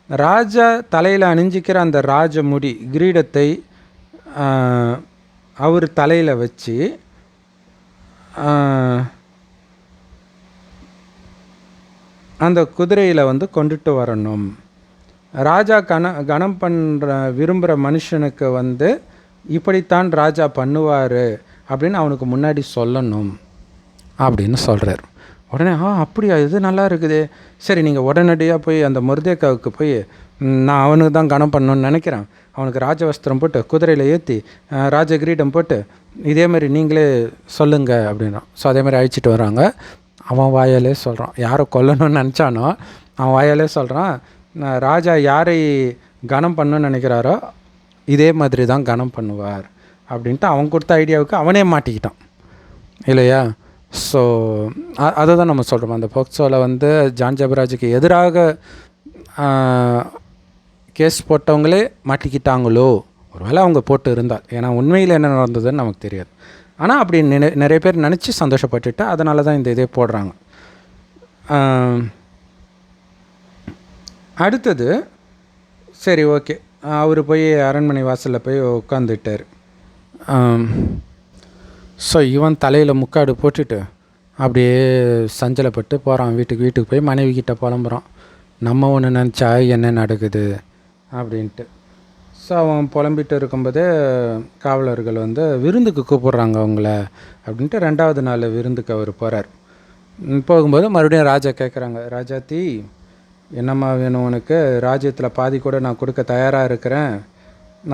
ராஜா தலையில் அணிஞ்சிக்கிற அந்த ராஜ முடி கிரீடத்தை அவர் தலையில் வச்சு அந்த குதிரையில் வந்து கொண்டுட்டு வரணும் ராஜா கனம் பண்ணுற விரும்புகிற மனுஷனுக்கு வந்து இப்படித்தான் ராஜா பண்ணுவார் அப்படின்னு அவனுக்கு முன்னாடி சொல்லணும் அப்படின்னு சொல்கிறார். உடனே அப்படியா, இது நல்லா இருக்குது, சரி நீங்கள் உடனடியாக போய் அந்த மொர்தெகாவுக்கு போய் நான் அவனுக்கு தான் கனம் பண்ணணுன்னு நினைக்கிறேன், அவனுக்கு ராஜவஸ்திரம் போட்டு குதிரையில் ஏற்றி ராஜகிரீடம் போட்டு இதே மாதிரி நீங்களே சொல்லுங்க அப்படின்னா. ஸோ அதே மாதிரி அழிச்சிட்டு வராங்க. அவன் வாயாலே சொல்கிறான், யாரை கொல்லணும்னு நினச்சானோ அவன் வாயாலே சொல்கிறான், ராஜா யாரை கனம் பண்ணணும்னு நினைக்கிறாரோ இதே மாதிரி தான் கனம் பண்ணுவார் அப்படின்ட்டு அவன் கொடுத்த ஐடியாவுக்கு அவனே மாட்டிக்கிட்டான் இல்லையா. ஸோ அதை தான் நம்ம சொல்கிறோம். அந்த போக்சோவில் வந்து ஜான் ஜெபராஜுக்கு எதிராக கேஸ் போட்டவங்களே மாட்டிக்கிட்டாங்களோ, ஒருவேளை அவங்க போட்டு இருந்தால், ஏன்னா உண்மையில் என்ன நடந்ததுன்னு நமக்கு தெரியாது. ஆனால் அப்படி நிறைய பேர் நினச்சி சந்தோஷப்பட்டுட்டு அதனால தான் இந்த இதே போடுறாங்க. அடுத்தது சரி ஓகே, அவர் போய் அரண்மனை வாசலில் போய் உட்காந்துட்டார். ஸோ இவன் தலையில் முக்காடு போட்டுட்டு அப்படியே சஞ்சலப்பட்டு போகிறான் வீட்டுக்கு போய் மனைவி கிட்ட புலம்புறான், நம்ம ஒன்று நினச்சா என்ன நடக்குது அப்படின்ட்டு. ஸோ அவன் புலம்பிட்டு இருக்கும்போதே காவலர்கள் வந்து விருந்துக்கு கூப்பிட்றாங்க அவங்கள அப்படின்ட்டு 2வது நாள் விருந்துக்கு அவர் போகிறார். போகும்போது மறுபடியும் ராஜா கேட்குறாங்க, ராஜாத்தி என்னம்மா வேணும் உனக்கு, ராஜ்யத்தில் பாதி கூட நான் கொடுக்க தயாராக இருக்கிறேன்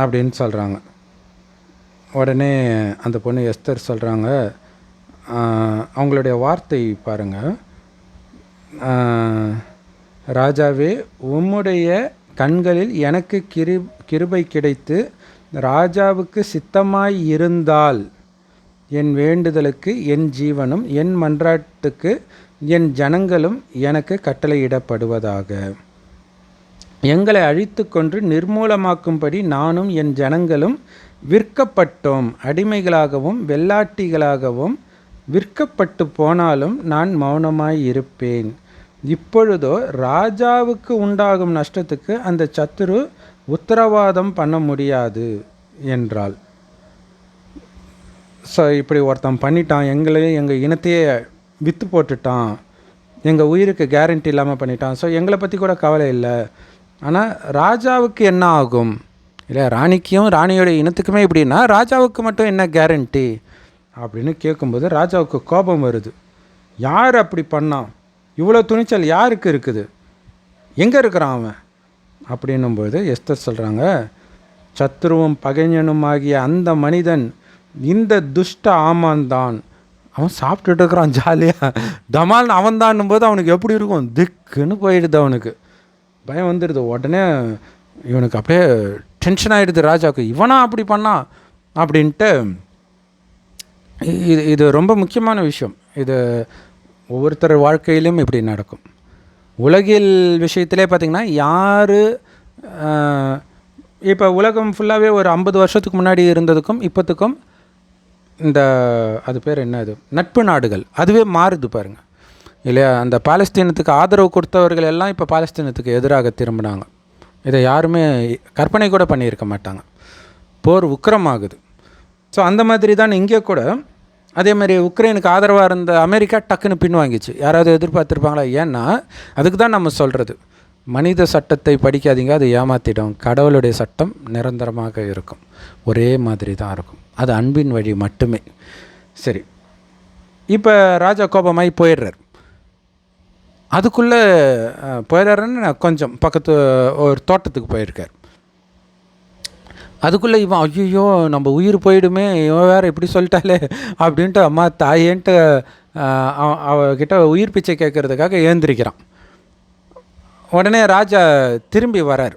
அப்படின்னு சொல்கிறாங்க. உடனே அந்த பொண்ணு எஸ்தர் சொல்கிறாங்க, அவங்களுடைய வார்த்தை பாருங்கள், ராஜாவே உம்முடைய கண்களில் எனக்கு கிருபை கிடைத்து ராஜாவுக்கு சித்தமாய் இருந்தால் என் வேண்டுதலுக்கு என் ஜீவனும் என் மன்றாட்டுக்கு என் ஜனங்களும் எனக்கு கட்டளையிடப்படுவதாக. எங்களை அழித்து கொன்று நிர்மூலமாக்கும்படி நானும் என் ஜனங்களும் விற்கப்பட்டோம், அடிமைகளாகவும் வெள்ளாட்டிகளாகவும் விற்கப்பட்டு போனாலும் நான் மௌனமாய் இருப்பேன். இப்பொழுதோ ராஜாவுக்கு உண்டாகும் நஷ்டத்துக்கு அந்த சத்துரு உத்தரவாதம் பண்ண முடியாது என்றாள். ஸோ இப்படி ஒருத்தன் பண்ணிட்டான், எங்களையும் எங்கள் இனத்தையே விற்று போட்டுட்டான், எங்கள் உயிருக்கு கேரண்டி இல்லாமல் பண்ணிட்டான், ஸோ எங்களை பற்றி கூட கவலை இல்லை, ஆனால் ராஜாவுக்கு என்ன ஆகும் இல்லை, ராணிக்கும் ராணியோட இனத்துக்குமே இப்படின்னா ராஜாவுக்கு மட்டும் என்ன கேரண்டி அப்படின்னு கேட்கும்போது ராஜாவுக்கு கோபம் வருது. யார் அப்படி பண்ணான், இவ்வளோ துணிச்சல் யாருக்கு இருக்குது, எங்கே இருக்கிறான் அவன் அப்படின்னும்போது எஸ்தர் சொல்கிறாங்க, சத்ருவும் பகைஞனும் ஆகிய அந்த மனிதன் இந்த துஷ்ட ஆமான் தான். அவன் சாப்பிட்டுட்டு இருக்கிறான் ஜாலியாக, டமால்னு அவன் தான்னும் போது அவனுக்கு எப்படி இருக்கும், திக்குன்னு போயிடுது, அவனுக்கு பயம் வந்துடுது. உடனே இவனுக்கு அப்படியே டென்ஷன் ஆகிடுது ராஜாவுக்கு, இவனா அப்படி பண்ணான் அப்படின்ட்டு. இது ரொம்ப முக்கியமான விஷயம். இது ஒவ்வொருத்தர் வாழ்க்கையிலும் இப்படி நடக்கும். உலகில் விஷயத்திலே பார்த்திங்கன்னா யார் இப்போ உலகம் ஃபுல்லாகவே ஒரு 50 வருஷத்துக்கு முன்னாடி இருந்ததுக்கும் இப்போத்துக்கும் இந்த அது பேர் என்ன, அது நட்பு நாடுகள் அதுவே மாறுது பாருங்கள் இல்லையா. அந்த பாலஸ்தீனத்துக்கு ஆதரவு கொடுத்தவர்கள் எல்லாம் இப்போ பாலஸ்தீனத்துக்கு எதிராக திரும்பினாங்க. இதை யாருமே கற்பனை கூட பண்ணியிருக்க மாட்டாங்க. போர் உக்கிரமாகுது. ஸோ அந்த மாதிரி தான் இங்கே கூட அதே மாதிரி உக்ரைனுக்கு ஆதரவாக இருந்த அமெரிக்கா டக்குன்னு பின்வாங்கிச்சு. யாராவது எதிர்பார்த்துருப்பாங்களா? ஏன்னா அதுக்கு தான் நம்ம சொல்கிறது, மனித சட்டத்தை படிக்காதீங்க, அது ஏமாற்றிடும். கடவுளுடைய சட்டம் நிரந்தரமாக இருக்கும், ஒரே மாதிரி தான் இருக்கும், அது அன்பின் வழி மட்டுமே. சரி, இப்போ ராஜா கோபமாகி போயிடுறார். அதுக்குள்ளே போயிடுறாருன்னு கொஞ்சம் பக்கத்து ஒரு தோட்டத்துக்கு போயிருக்கார். அதுக்குள்ளே இவன் ஐயோ நம்ம உயிர் போயிடுமே, இவன் வேறு இப்படி சொல்லிட்டாலே அப்படின்ட்டு அம்மா தாயேன்ட்டு அவகிட்ட உயிர் பிச்சை கேட்குறதுக்காக ஏந்திரிக்கிறான். உடனே ராஜா திரும்பி வரார்.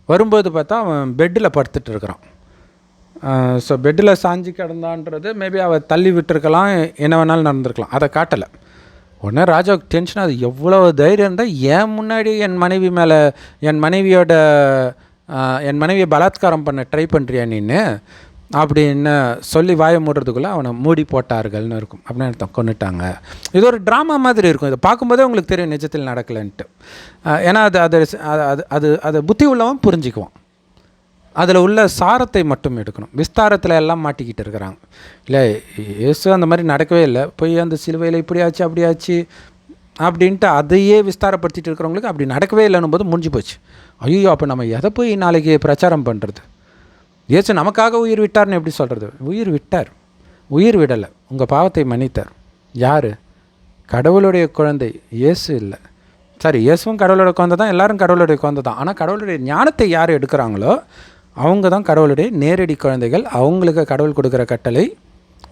வரும்போது பார்த்தா அவன் பெட்டில் படுத்துட்டு இருக்கிறான். ஸோ பெட்டில் சாஞ்சி கிடந்தான்றது மேபி அவள் தள்ளி விட்டுருக்கலாம், என்ன வேணாலும் நடந்திருக்கலாம், அதை காட்டலை. உடனே ராஜாவுக்கு டென்ஷன். அது எவ்வளோ தைரியம் இருந்தால் என் முன்னாடி என் மனைவியை பலாத்காரம் பண்ண ட்ரை பண்ணுறியா நீன்னு அப்படின்னு சொல்லி வாயை மூடுறதுக்குள்ளே அவனை மூடி போட்டார்கள்னு இருக்கும். அப்படின்னு அர்த்தம், கொண்டுட்டாங்க. இது ஒரு ட்ராமா மாதிரி இருக்கும். இதை பார்க்கும்போதே உங்களுக்கு தெரியும் நிஜத்தில் நடக்கலைன்ட்டு. ஏன்னா அது புத்தி உள்ளவன் புரிஞ்சுக்குவான். அதில் உள்ள சாரத்தை மட்டும் எடுக்கணும். விஸ்தாரத்தில் எல்லாம் மாட்டிக்கிட்டு இருக்கிறாங்க இல்லை. இயேசு அந்த மாதிரி நடக்கவே இல்லை. போய் அந்த சிலுவையில் இப்படி ஆச்சு அப்படி ஆச்சு அப்படின்ட்டு அதையே விஸ்தாரப்படுத்திட்டு இருக்கிறவங்களுக்கு அப்படி நடக்கவே இல்லைன்னும் போது முடிஞ்சு போச்சு. ஐயோ, அப்போ நம்ம எதை போய் நாளைக்கு பிரச்சாரம் பண்ணுறது? இயேசு நமக்காக உயிர் விட்டார்னு எப்படி சொல்கிறது? உயிர் விட்டார், உயிர் விடலை, உங்கள் பாவத்தை மன்னித்தார். யார்? கடவுளுடைய குழந்தை இயேசு இல்லை. சரி, இயேசுவும் கடவுளுடைய குழந்தை தான், எல்லோரும் கடவுளுடைய குழந்தை தான். ஆனால் கடவுளுடைய ஞானத்தை யார் எடுக்கிறாங்களோ அவங்க தான் கடவுளுடைய நேரடி குழந்தைகள். அவங்களுக்கு கடவுள் கொடுக்குற கட்டளை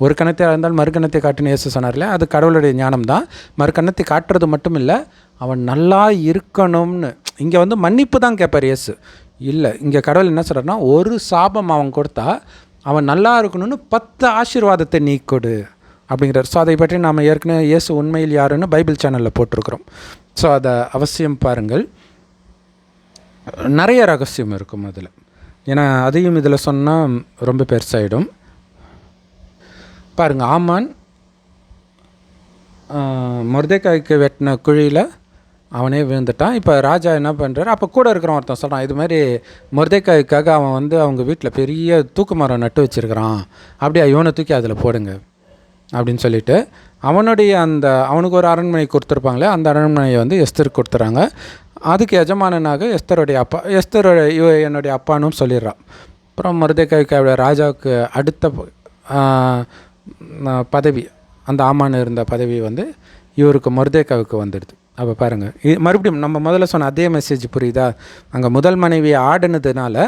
ஒரு கணத்தை இருந்தால் மறுக்கணத்தை காட்டுன்னு இயேசு சொன்னார்ல, அது கடவுளுடைய ஞானம் தான். மறுக்கணத்தை காட்டுறது மட்டும் இல்லை, அவன் நல்லா இருக்கணும்னு. இங்கே வந்து மன்னிப்பு தான் கேட்பார் இயேசு. இல்லை, இங்கே கடவுள் என்ன சொல்கிறார்னா, ஒரு சாபம் அவன் கொடுத்தா அவன் நல்லா இருக்கணும்னு 10 ஆசீர்வாதத்தை நீ கொடு அப்படிங்கிறார். ஸோ அதை பற்றி நாம் ஏற்கனவே இயேசு உண்மையில் யாருன்னு பைபிள் சேனலில் போட்டிருக்கிறோம். ஸோ அதை அவசியம் பாருங்கள். நிறைய ரகசியம் இருக்கும் அதில். ஏன்னா அதையும் இதில் சொன்னால் ரொம்ப பெருசாகிடும். பாருங்கள், ஆமான் மொர்தெக்காய்க்கு வெட்டின குழியில் அவனே விழுந்துட்டான். இப்போ ராஜா என்ன பண்ணுறாரு, அப்போ கூட இருக்கிறவன் ஒருத்தன் சொல்கிறான், இது மாதிரி மொர்தெக்காய்க்காக அவன் வந்து அவங்க வீட்டில் பெரிய தூக்கு மரம் நட்டு வச்சுருக்கிறான், அப்படியே இவனை தூக்கி அதில் போடுங்க அப்படின்னு சொல்லிட்டு அவனுக்கு ஒரு அரண்மனை கொடுத்துருப்பாங்களே, அந்த அரண்மனையை வந்து எஸ்தருக்கு கொடுத்துறாங்க. அதுக்கு எஜமானனாக எஸ்தருடைய என்னுடைய அப்பானும் சொல்லிடுறான். அப்புறம் மொர்தெக்காய்க்கு ராஜாவுக்கு அடுத்த பதவி, அந்த ஆமான் இருந்த பதவி வந்து இவருக்கு மொர்தெக்காய்க்கு வந்துடுது. அப்போ பாருங்கள், மறுபடியும் நம்ம முதல்ல சொன்ன அதே மெசேஜ் புரியுதா? அங்கே முதல் மனைவியை ஆடினதுனால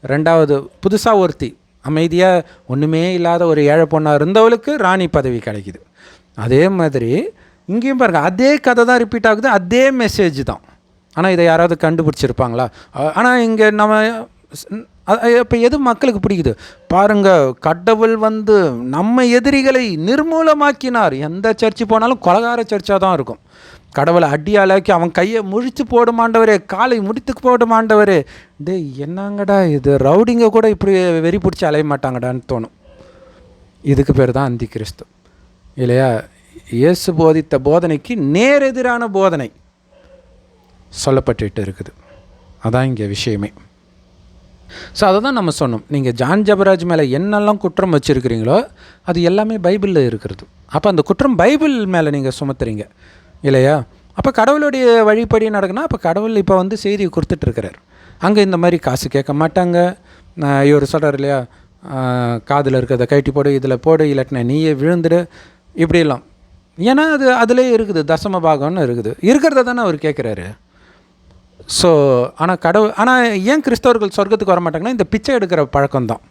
ரெண்டாவது புதுசாக ஒருத்தி அமைதியாக ஒன்றுமே இல்லாத ஒரு ஏழை பொண்ணாக இருந்தவளுக்கு ராணி பதவி கிடைக்கிது. அதே மாதிரி இங்கேயும் பாருங்கள், அதே கதை தான் ரிப்பீட் ஆகுது, அதே மெசேஜ் தான். ஆனால் இதை யாராவது கண்டுபிடிச்சிருப்பாங்களா? ஆனால் இங்கே நம்ம இப்போ எது மக்களுக்கு பிடிக்குது பாருங்கள், கடவுள் வந்து நம்ம எதிரிகளை நிர்மூலமாக்கினார். எந்த சர்ச்சு போனாலும் கொலகார சர்ச்சாக தான் இருக்கும். கடவுளை அடியாளாக்கி அவன் கையை முழிச்சு போடுமாண்டவரே, காலை முடித்துக்கு போடுமாண்டவரே. டே என்னங்கடா இது, ரவுடிங்க கூட இப்படி வெறி பிடிச்சி அலைய மாட்டாங்கடான்னு தோணும். இதுக்கு பேர் தான் அந்தி கிறிஸ்து இல்லையா? இயேசு போதித்த போதனைக்கு நேரெதிரான போதனை சொல்லப்பட்டு இருக்குது. அதான் இங்கே விஷயமே. ஸோ அதை தான் நம்ம சொன்னோம். நீங்கள் ஜான் ஜபராஜ் மேலே என்னெல்லாம் குற்றம் வச்சுருக்கிறீங்களோ அது எல்லாமே பைபிளில் இருக்கிறது. அப்போ அந்த குற்றம் பைபிள் மேலே நீங்கள் சுமத்துறீங்க இல்லையா? அப்போ கடவுளுடைய வழிப்படி நடக்குன்னா அப்போ கடவுள் இப்போ வந்து செய்தியை கொடுத்துட்ருக்கிறார். அங்கே இந்த மாதிரி காசு கேட்க மாட்டாங்க. இவர் சொல்கிறார் இல்லையா, காதில் இருக்கிறத கழட்டி போடு, இதில் போடு, இல்லாட்டினா நீயே விழுந்துடு, இப்படிலாம். ஏன்னா அது அதிலே இருக்குது, தசம பாகம்னு இருக்கிறத தானே அவர் கேட்குறாரு. ஸோ ஆனால் ஏன் கிறிஸ்தவர்கள் சொர்க்கத்துக்கு வர மாட்டாங்கன்னா இந்த பிச்சை எடுக்கிற பழக்கம்தான்.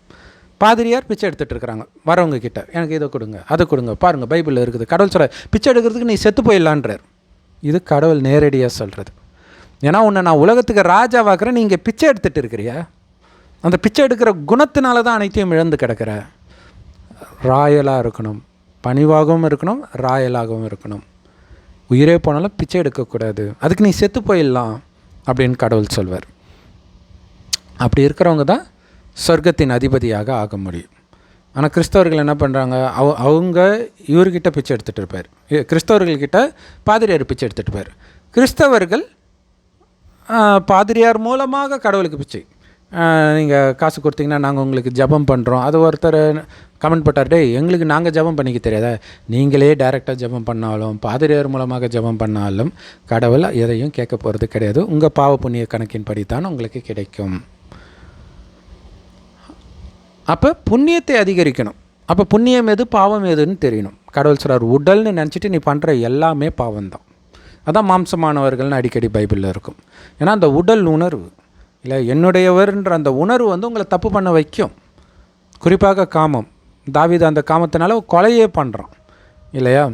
பாதிரியார் பிச்சை எடுத்துகிட்டு இருக்கிறாங்க வரவங்க கிட்ட, எனக்கு இதை கொடுங்க அதை கொடுங்க, பாருங்கள் பைபிளில் இருக்குது. கடவுள் சொல்கிற பிச்சை எடுக்கிறதுக்கு நீ செத்து போயிடலான்றார். இது கடவுள் நேரடியாக சொல்கிறது. ஏன்னா உன்னை நான் உலகத்துக்கு ராஜாவாக்குறேன், நீங்கள் பிச்சை எடுத்துகிட்டு இருக்கிறியா? அந்த பிச்சை எடுக்கிற குணத்தினால தான் அனைத்தையும் இழந்து கிடக்கிற. ராயலாக இருக்கணும், பணிவாகவும் இருக்கணும், ராயலாகவும் இருக்கணும். உயிரே போனாலும் பிச்சை எடுக்கக்கூடாது, அதுக்கு நீ செத்து போயிடலாம் அப்படின்னு கடவுள் சொல்வார். அப்படி இருக்கிறவங்க தான் சொர்க்கத்தின் அதிபதியாக ஆக முடியும். ஆனால் கிறிஸ்தவர்கள் என்ன பண்ணுறாங்க, அவங்க இவர்கிட்ட பிச்சை எடுத்துகிட்டு இருப்பார், கிறிஸ்தவர்கள்கிட்ட பாதிரியார் பிச்சை எடுத்துகிட்டு இருப்பார். கிறிஸ்தவர்கள் பாதிரியார் மூலமாக கடவுளுக்கு பிச்சை. நீங்கள் காசு கொடுத்தீங்கன்னா நாங்கள் உங்களுக்கு ஜபம் பண்ணுறோம். அது ஒருத்தர் கமெண்ட் போட்டார், டே எங்களுக்கு நாங்கள் ஜபம் பண்ணிக்க தெரியாதா? நீங்களே டைரெக்டாக ஜபம் பண்ணாலும் பாதிரியார் மூலமாக ஜபம் பண்ணாலும் கடவுள் எதையும் கேட்க போகிறது கிடையாது. உங்கள் பாவ புண்ணிய கணக்கின்படி தான் உங்களுக்கு கிடைக்கும். அப்போ புண்ணியத்தை அதிகரிக்கணும். அப்போ புண்ணியம் எது பாவம் எதுன்னு தெரியணும். கடவுள் சொல்கிறார், உடல்னு நினச்சிட்டு நீ பண்ணுற எல்லாமே பாவம்தான். அதான் மாம்சமானவர்கள்னு அடிக்கடி பைபிளில் இருக்கும். ஏன்னா அந்த உடல் உணர்வு இல்லை, என்னுடையவர்ன்ற அந்த உணர்வு வந்து உங்களை தப்பு பண்ண வைக்கும். குறிப்பாக காமம். தாவீது அந்த காமத்தினால கொலையே பண்ணுறான் இல்லையா?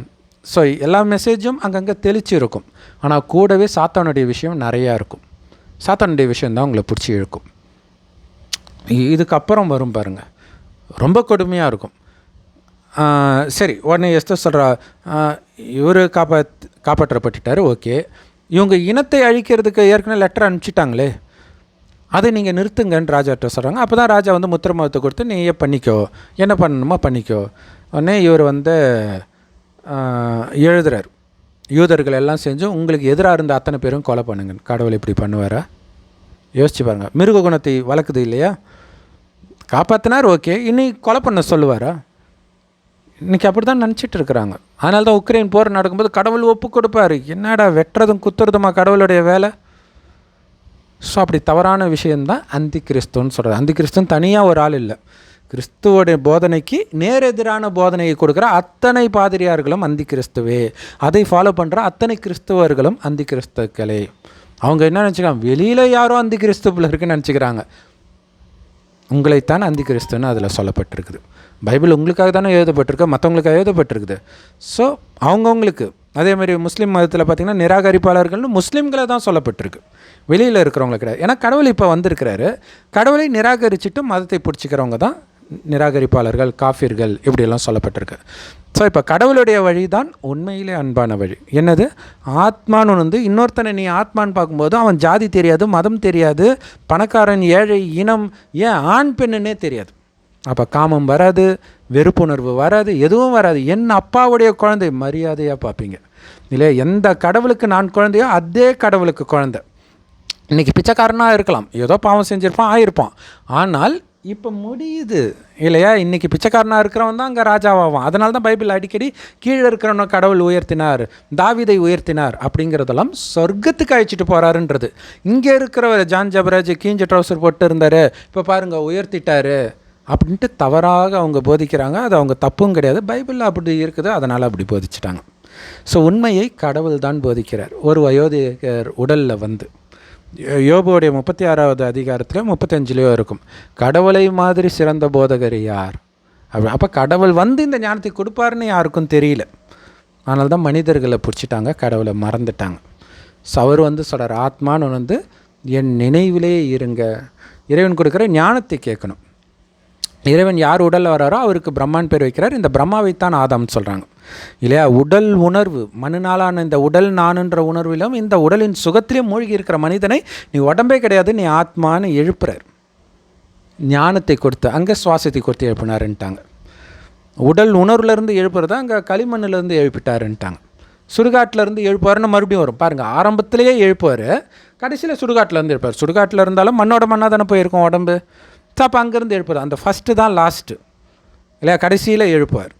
ஸோ எல்லா மெசேஜும் அங்கங்கே தெளிச்சு இருக்கும். ஆனால் கூடவே சாத்தானுடைய விஷயம் நிறையா இருக்கும். சாத்தானுடைய விஷயந்தான் உங்களை பிடிச்சி இழுக்கும். இதுக்கப்புறம் வரும் பாருங்கள், ரொம்ப கொடுமையாக இருக்கும். சரி, உடனே எஸ்தர் சொல்கிறா, இவர் காப்பாற்றப்பட்டுட்டார், ஓகே. இவங்க இனத்தை அழிக்கிறதுக்கு ஏற்கனவே லெட்டர் அனுப்பிச்சிட்டாங்களே, அதை நீங்கள் நிறுத்துங்கன்னு ராஜாட்ட சொல்கிறாங்க. அப்போ தான் ராஜா வந்து முத்திரமத்தை கொடுத்து நீயே பண்ணிக்கோ, என்ன பண்ணணுமோ பண்ணிக்கோ. உடனே இவர் வந்து எழுதுறார், யூதர்கள் எல்லாம் செஞ்சு உங்களுக்கு எதிராக இருந்த அத்தனை பேரும் கொலை பண்ணுங்க. கடவுள் இப்படி பண்ணுவாரா? யோசிச்சு பாருங்கள். மிருக குணத்தை வளர்க்குது இல்லையா? காப்பாற்றினார், ஓகே. இன்னைக்கு கொலை பண்ண சொல்லுவாரா? இன்றைக்கி அப்படி தான் நினச்சிட்டு இருக்கிறாங்க. அதனால தான் உக்ரைன் போர் நடக்கும்போது கடவுள் ஒப்பு கொடுப்பார். என்னடா வெட்டுறதும் குத்துறதுமா கடவுளுடைய வேலை? ஸோ அப்படி தவறான விஷயந்தான் அந்தி கிறிஸ்துன்னு சொல்கிறது. அந்தி கிறிஸ்துன்னு தனியாக ஒரு ஆள் இல்லை. கிறிஸ்துவோடைய போதனைக்கு நேரெதிரான போதனையை கொடுக்குற அத்தனை பாதிரியார்களும் அந்தி கிறிஸ்துவே, அதை ஃபாலோ பண்ணுற அத்தனை கிறிஸ்துவர்களும் அந்தி கிறிஸ்துக்களே. அவங்க என்ன நினச்சிக்கிறாங்க, வெளியில் யாரோ அந்தி கிறிஸ்துவில் இருக்குன்னு நினச்சிக்கிறாங்க. உங்களைத்தான் அந்தி கிறிஸ்துன்னு அதில் சொல்லப்பட்டிருக்குது. பைபிள் உங்களுக்காக தானே எழுதப்பட்டிருக்கு, மற்றவங்களுக்காக எழுதப்பட்டிருக்குது. ஸோ அவங்கவுங்களுக்கு அதேமாதிரி முஸ்லீம் மதத்தில் பார்த்திங்கன்னா நிராகரிப்பாளர்கள்னு முஸ்லீம்களை தான் சொல்லப்பட்டிருக்கு, வெளியில் இருக்கிறவங்கள கிடையாது. ஏன்னா கடவுள் இப்போ வந்திருக்கிறாரு. கடவுளை நிராகரிச்சுட்டு மதத்தை பிடிச்சிக்கிறவங்க தான் நிராகரிப்பாளர்கள், காஃபிர்கள், இப்படியெல்லாம் சொல்லப்பட்டிருக்கு. ஸோ இப்போ கடவுளுடைய வழி தான் உண்மையிலே அன்பான வழி. என்னது? ஆத்மான்னு வந்து இன்னொருத்தனை நீ ஆத்மான்னு பார்க்கும்போது அவன் ஜாதி தெரியாது, மதம் தெரியாது, பணக்காரன் ஏழை, இனம், ஏன் ஆண் பெண்ணுன்னே தெரியாது. அப்போ காமம் வராது, வெறுப்புணர்வு வராது, எதுவும் வராது. என் அப்பாவுடைய குழந்தை மரியாதையாக பார்ப்பீங்க இல்லையா? எந்த கடவுளுக்கு நான் குழந்தையோ அதே கடவுளுக்கு குழந்தை. இன்றைக்கி பிச்சைக்காரனாக இருக்கலாம், ஏதோ பாவம் செஞ்சுருப்பான், ஆயிருப்பான். ஆனால் இப்போ முடியுது இல்லையா? இன்றைக்கி பிச்சைக்காரனாக இருக்கிறவன் தான் அங்கே ராஜாவாகும். அதனால தான் பைபிள் அடிக்கடி கீழே இருக்கிறவனை கடவுள் உயர்த்தினார், தாவீதை உயர்த்தினார் அப்படிங்கிறதெல்லாம் சொர்க்கத்துக்கு அழைச்சிட்டு போகிறாருன்றது. இங்கே இருக்கிற ஜான் ஜபராஜ் கீஞ்ச ட்ரௌசர் போட்டு இருந்தார், இப்போ பாருங்கள் உயர்த்திட்டார் அப்படின்ட்டு தவறாக அவங்க போதிக்கிறாங்க. அது அவங்க தப்பும் கிடையாது, பைபிளில் அப்படி இருக்குது, அதனால் அப்படி போதிச்சிட்டாங்க. ஸோ உண்மையை கடவுள் தான் போதிக்கிறார். ஒரு வயோதிகர் உடலில் வந்து யோபுடைய 36வது அதிகாரத்தில் 35லேயோ இருக்கும், கடவுளை மாதிரி சிறந்த போதகர் யார் அப்படி. அப்போ கடவுள் வந்து இந்த ஞானத்தை கொடுப்பாருன்னு யாருக்கும் தெரியல. அதனால தான் மனிதர்களை பிடிச்சிட்டாங்க, கடவுளை மறந்துட்டாங்க. ஸோ அவர் வந்து சொல்கிறார், ஆத்மான்னு வந்து என் நினைவிலே இருங்க. இறைவன் கொடுக்குற ஞானத்தை கேட்கணும். இறைவன் யார் உடலில் வராரோ அவருக்கு பிரம்மான் பேர் வைக்கிறார். இந்த பிரம்மாவைத்தான் ஆதாம்னு சொல்கிறாங்க இல்லையா? உடல் உணர்வு, மனுநாளான இந்த உடல் நானுன்ற உணர்விலும் இந்த உடலின் சுகத்திலே மூழ்கி இருக்கிற மனிதனை நீ உடம்பே கிடையாது, நீ ஆத்மான்னு எழுப்புறார். ஞானத்தை கொடுத்து அங்கே சுவாசத்தை கொடுத்து எழுப்பினாருன்ட்டாங்க. உடல் உணர்வுலேருந்து எழுப்புறதா அங்கே களிமண்ணிலேருந்து எழுப்பிட்டாருன்ட்டாங்க. சுடுகாட்டிலேருந்து எழுப்புவார்னு மறுபடியும் வரும் பாருங்கள். ஆரம்பத்திலேயே எழுப்புவார், கடைசியில் சுடுகாட்டிலேருந்து எழுப்பார். சுடுகாட்டில் இருந்தாலும் மண்ணோட மண்ணாக தானே போயிருக்கும் உடம்பு. ஸோ அப்போ அங்கேருந்து எழுப்புறார். அந்த ஃபஸ்ட்டு தான் லாஸ்ட்டு இல்லையா? கடைசியில் எழுப்புவார்,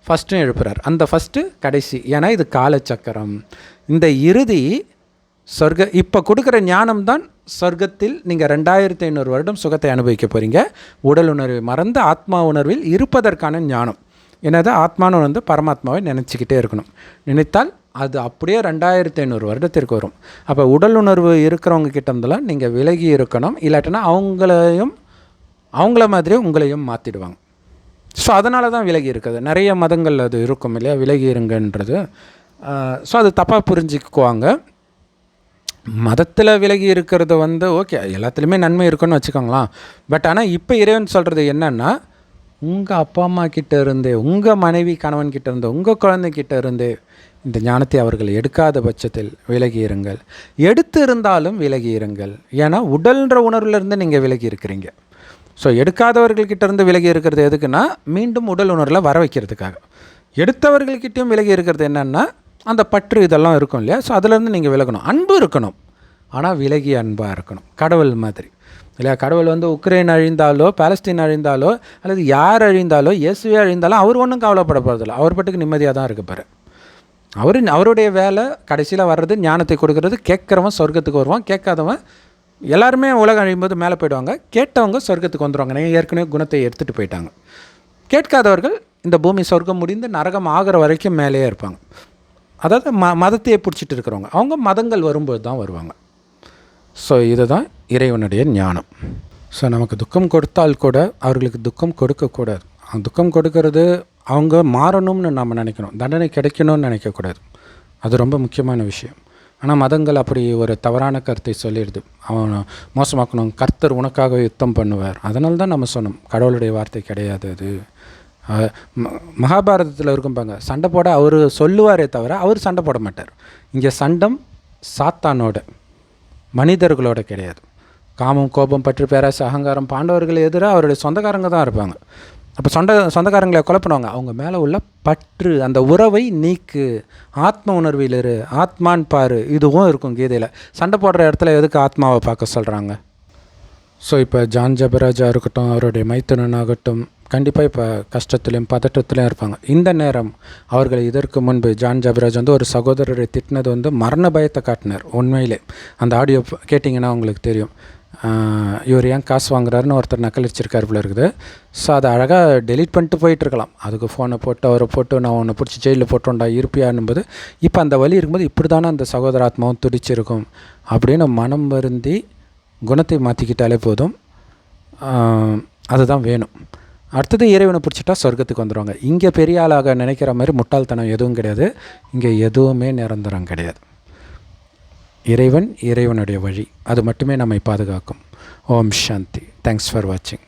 ஃபஸ்ட்டும் எழுப்புறார். அந்த ஃபஸ்ட்டு கடைசி, ஏன்னா இது காலச்சக்கரம். இந்த இறுதி இப்போ கொடுக்குற ஞானம் தான் சொர்க்கத்தில் நீங்கள் 2500 வருடம் சுகத்தை அனுபவிக்க போகிறீங்க. உடல் உணர்வை மறந்து ஆத்மா உணர்வில் இருப்பதற்கான ஞானம். என்னது? ஆத்மானு வந்து பரமாத்மாவை நினச்சிக்கிட்டே இருக்கணும். நினைத்தால் அது அப்படியே 2500 வருடத்திற்கு வரும். அப்போ உடல் உணர்வு இருக்கிறவங்க கிட்ட இருந்தெல்லாம் நீங்கள் விலகி இருக்கணும். இல்லாட்டினா அவங்கள மாதிரியே உங்களையும் மாற்றிடுவாங்க. ஸோ அதனால தான் விலகி இருக்குது. நிறைய மதங்கள் அது இருக்கும் இல்லையா, விலகி இருங்கன்றது. ஸோ அது தப்பாக புரிஞ்சுக்குவாங்க. மதத்தில் விலகி இருக்கிறது வந்து ஓகே, எல்லாத்துலேயுமே நன்மை இருக்குன்னு வச்சுக்கோங்களேன். பட் ஆனால் இப்போ இறைவன் சொல்கிறது என்னென்னா, உங்கள் அப்பா அம்மா கிட்டே இருந்தே, உங்கள் மனைவி கணவன் கிட்டே இருந்தே, உங்கள் குழந்தைகிட்ட இருந்தே இந்த ஞானத்தை அவர்கள் எடுக்காத பட்சத்தில் விலகி இருங்கள். எடுத்து இருந்தாலும் விலகி இருங்கள். ஏன்னா உடல்ன்ற உணர்வுலேருந்து நீங்கள் விலகி இருக்கிறீங்க. ஸோ எடுக்காதவர்கள்கிட்ட இருந்து விலகி இருக்கிறது எதுக்குன்னா, மீண்டும் உடல் உணர்வில் வர வைக்கிறதுக்காக. எடுத்தவர்கள்கிட்டையும் விலகி இருக்கிறது என்னென்னா, அந்த பற்று இதெல்லாம் இருக்கும் இல்லையா? ஸோ அதிலேருந்து நீங்கள் விலகணும். அன்பு இருக்கணும், ஆனால் விலகி அன்பாக இருக்கணும், கடவுள் மாதிரி இல்லையா? கடவுள் வந்து உக்ரைன் அழிந்தாலோ, பாலஸ்தீன் அழிந்தாலோ, அல்லது யார் அழிந்தாலோ, இயேசுவே அழிந்தாலும் அவர் ஒன்றும் கவலைப்பட போகிறதில்ல. அவர் பாட்டுக்கு நிம்மதியாக தான் இருப்பார். அவருடைய வேலை கடைசியில் வர்றது ஞானத்தை கொடுக்கறது. கேட்குறவன் சொர்க்கத்துக்கு வருவான், கேட்காதவன் எல்லாருமே உலகம் அழியும்போது மேலே போயிடுவாங்க. கேட்டவங்க சொர்க்கத்துக்கு வந்துடுவாங்க. நீங்கள் ஏற்கனவே குணத்தை எடுத்துகிட்டு போயிட்டாங்க. கேட்காதவர்கள் இந்த பூமி சொர்க்கம் முடிந்து நரகம் ஆகிற வரைக்கும் மேலேயே இருப்பாங்க. அதாவது மதத்தையே பிடிச்சிட்டு இருக்கிறவங்க, அவங்க மதங்கள் வரும்போது தான் வருவாங்க. ஸோ இதுதான் இறைவனுடைய ஞானம். ஸோ நமக்கு துக்கம் கொடுத்தால் கூட அவர்களுக்கு துக்கம் கொடுக்கக்கூடாது. துக்கம் கொடுக்கறது அவங்க மாறணும்னு நம்ம நினைக்கணும், தண்டனை கிடைக்கணும்னு நினைக்கக்கூடாது. அது ரொம்ப முக்கியமான விஷயம். ஆனால் மதங்கள் அப்படி ஒரு தவறான கருத்தை சொல்லிடுது. அவன் மோசமாக்கணும், கர்த்தர் உனக்காக யுத்தம் பண்ணுவார். அதனால தான் நம்ம சொன்னோம், கடவுளுடைய வார்த்தை கிடையாது அது. மகாபாரதத்தில் இருக்கும்பாங்க, சண்டை போட அவர் சொல்லுவாரே தவிர அவர் சண்டை போட மாட்டார். இங்கே சண்டம் சாத்தானோட, மனிதர்களோட கிடையாது. காமம், கோபம், பற்று, பேராசை, அகங்காரம், பாண்டவர்கள் எதிராக அவருடைய சொந்தக்காரங்க தான் இருப்பாங்க. அப்போ சொந்தக்காரங்களை கொலை பண்ணுவாங்க. அவங்க மேலே உள்ள பற்று, அந்த உறவை நீக்கு, ஆத்ம உணர்வில் இரு, ஆத்மான் பாரு, இதுவும் இருக்கும் கீதையில். சண்டை போடுற இடத்துல எதுக்கு ஆத்மாவை பார்க்க சொல்கிறாங்க? ஸோ இப்போ ஜான் ஜபராஜாக இருக்கட்டும், அவருடைய மைத்துனனாகட்டும், கண்டிப்பாக இப்போ கஷ்டத்துலேயும் பதட்டத்துலேயும் இருப்பாங்க. இந்த நேரம் அவர்கள் இதற்கு முன்பு ஜான் ஜபராஜ் வந்து ஒரு சகோதரரை திட்டினது வந்து மரண பயத்தை காட்டினார். உண்மையிலே அந்த ஆடியோ கேட்டிங்கன்னா உங்களுக்கு தெரியும். இவர் ஏன் காசு வாங்குறாருன்னு ஒருத்தர் நக்கலிச்சிருக்காரு போல இருக்குது. ஸோ அதை அழகாக டெலீட் பண்ணிட்டு போயிட்டுருக்கலாம். அதுக்கு ஃபோனை போட்டு அவரை போட்டு நான் உன்னை பிடிச்சி ஜெயிலில் போட்டோண்டா இருப்பியான்னும்போது இப்போ அந்த வலி இருக்கும்போது இப்படி தானே அந்த சகோதராத்மாவும் துடிச்சிருக்கும் அப்படின்னு மனம் வருந்தி குணத்தை மாற்றிக்கிட்டாலே போதும். அதுதான் வேணும். அடுத்தது இறைவனை பிடிச்சிட்டா சொர்க்கத்துக்கு வந்துடுவாங்க. இங்கே பெரிய ஆளாக நினைக்கிற மாதிரி முட்டாள்தனம் எதுவும் கிடையாது. இங்கே எதுவுமே நிரந்தரம் கிடையாது. இறைவனுடைய வழி அது மட்டுமே நம்மை பாதுகாக்கும். ஓம் சாந்தி. தேங்க்ஸ் ஃபார் வாட்சிங்.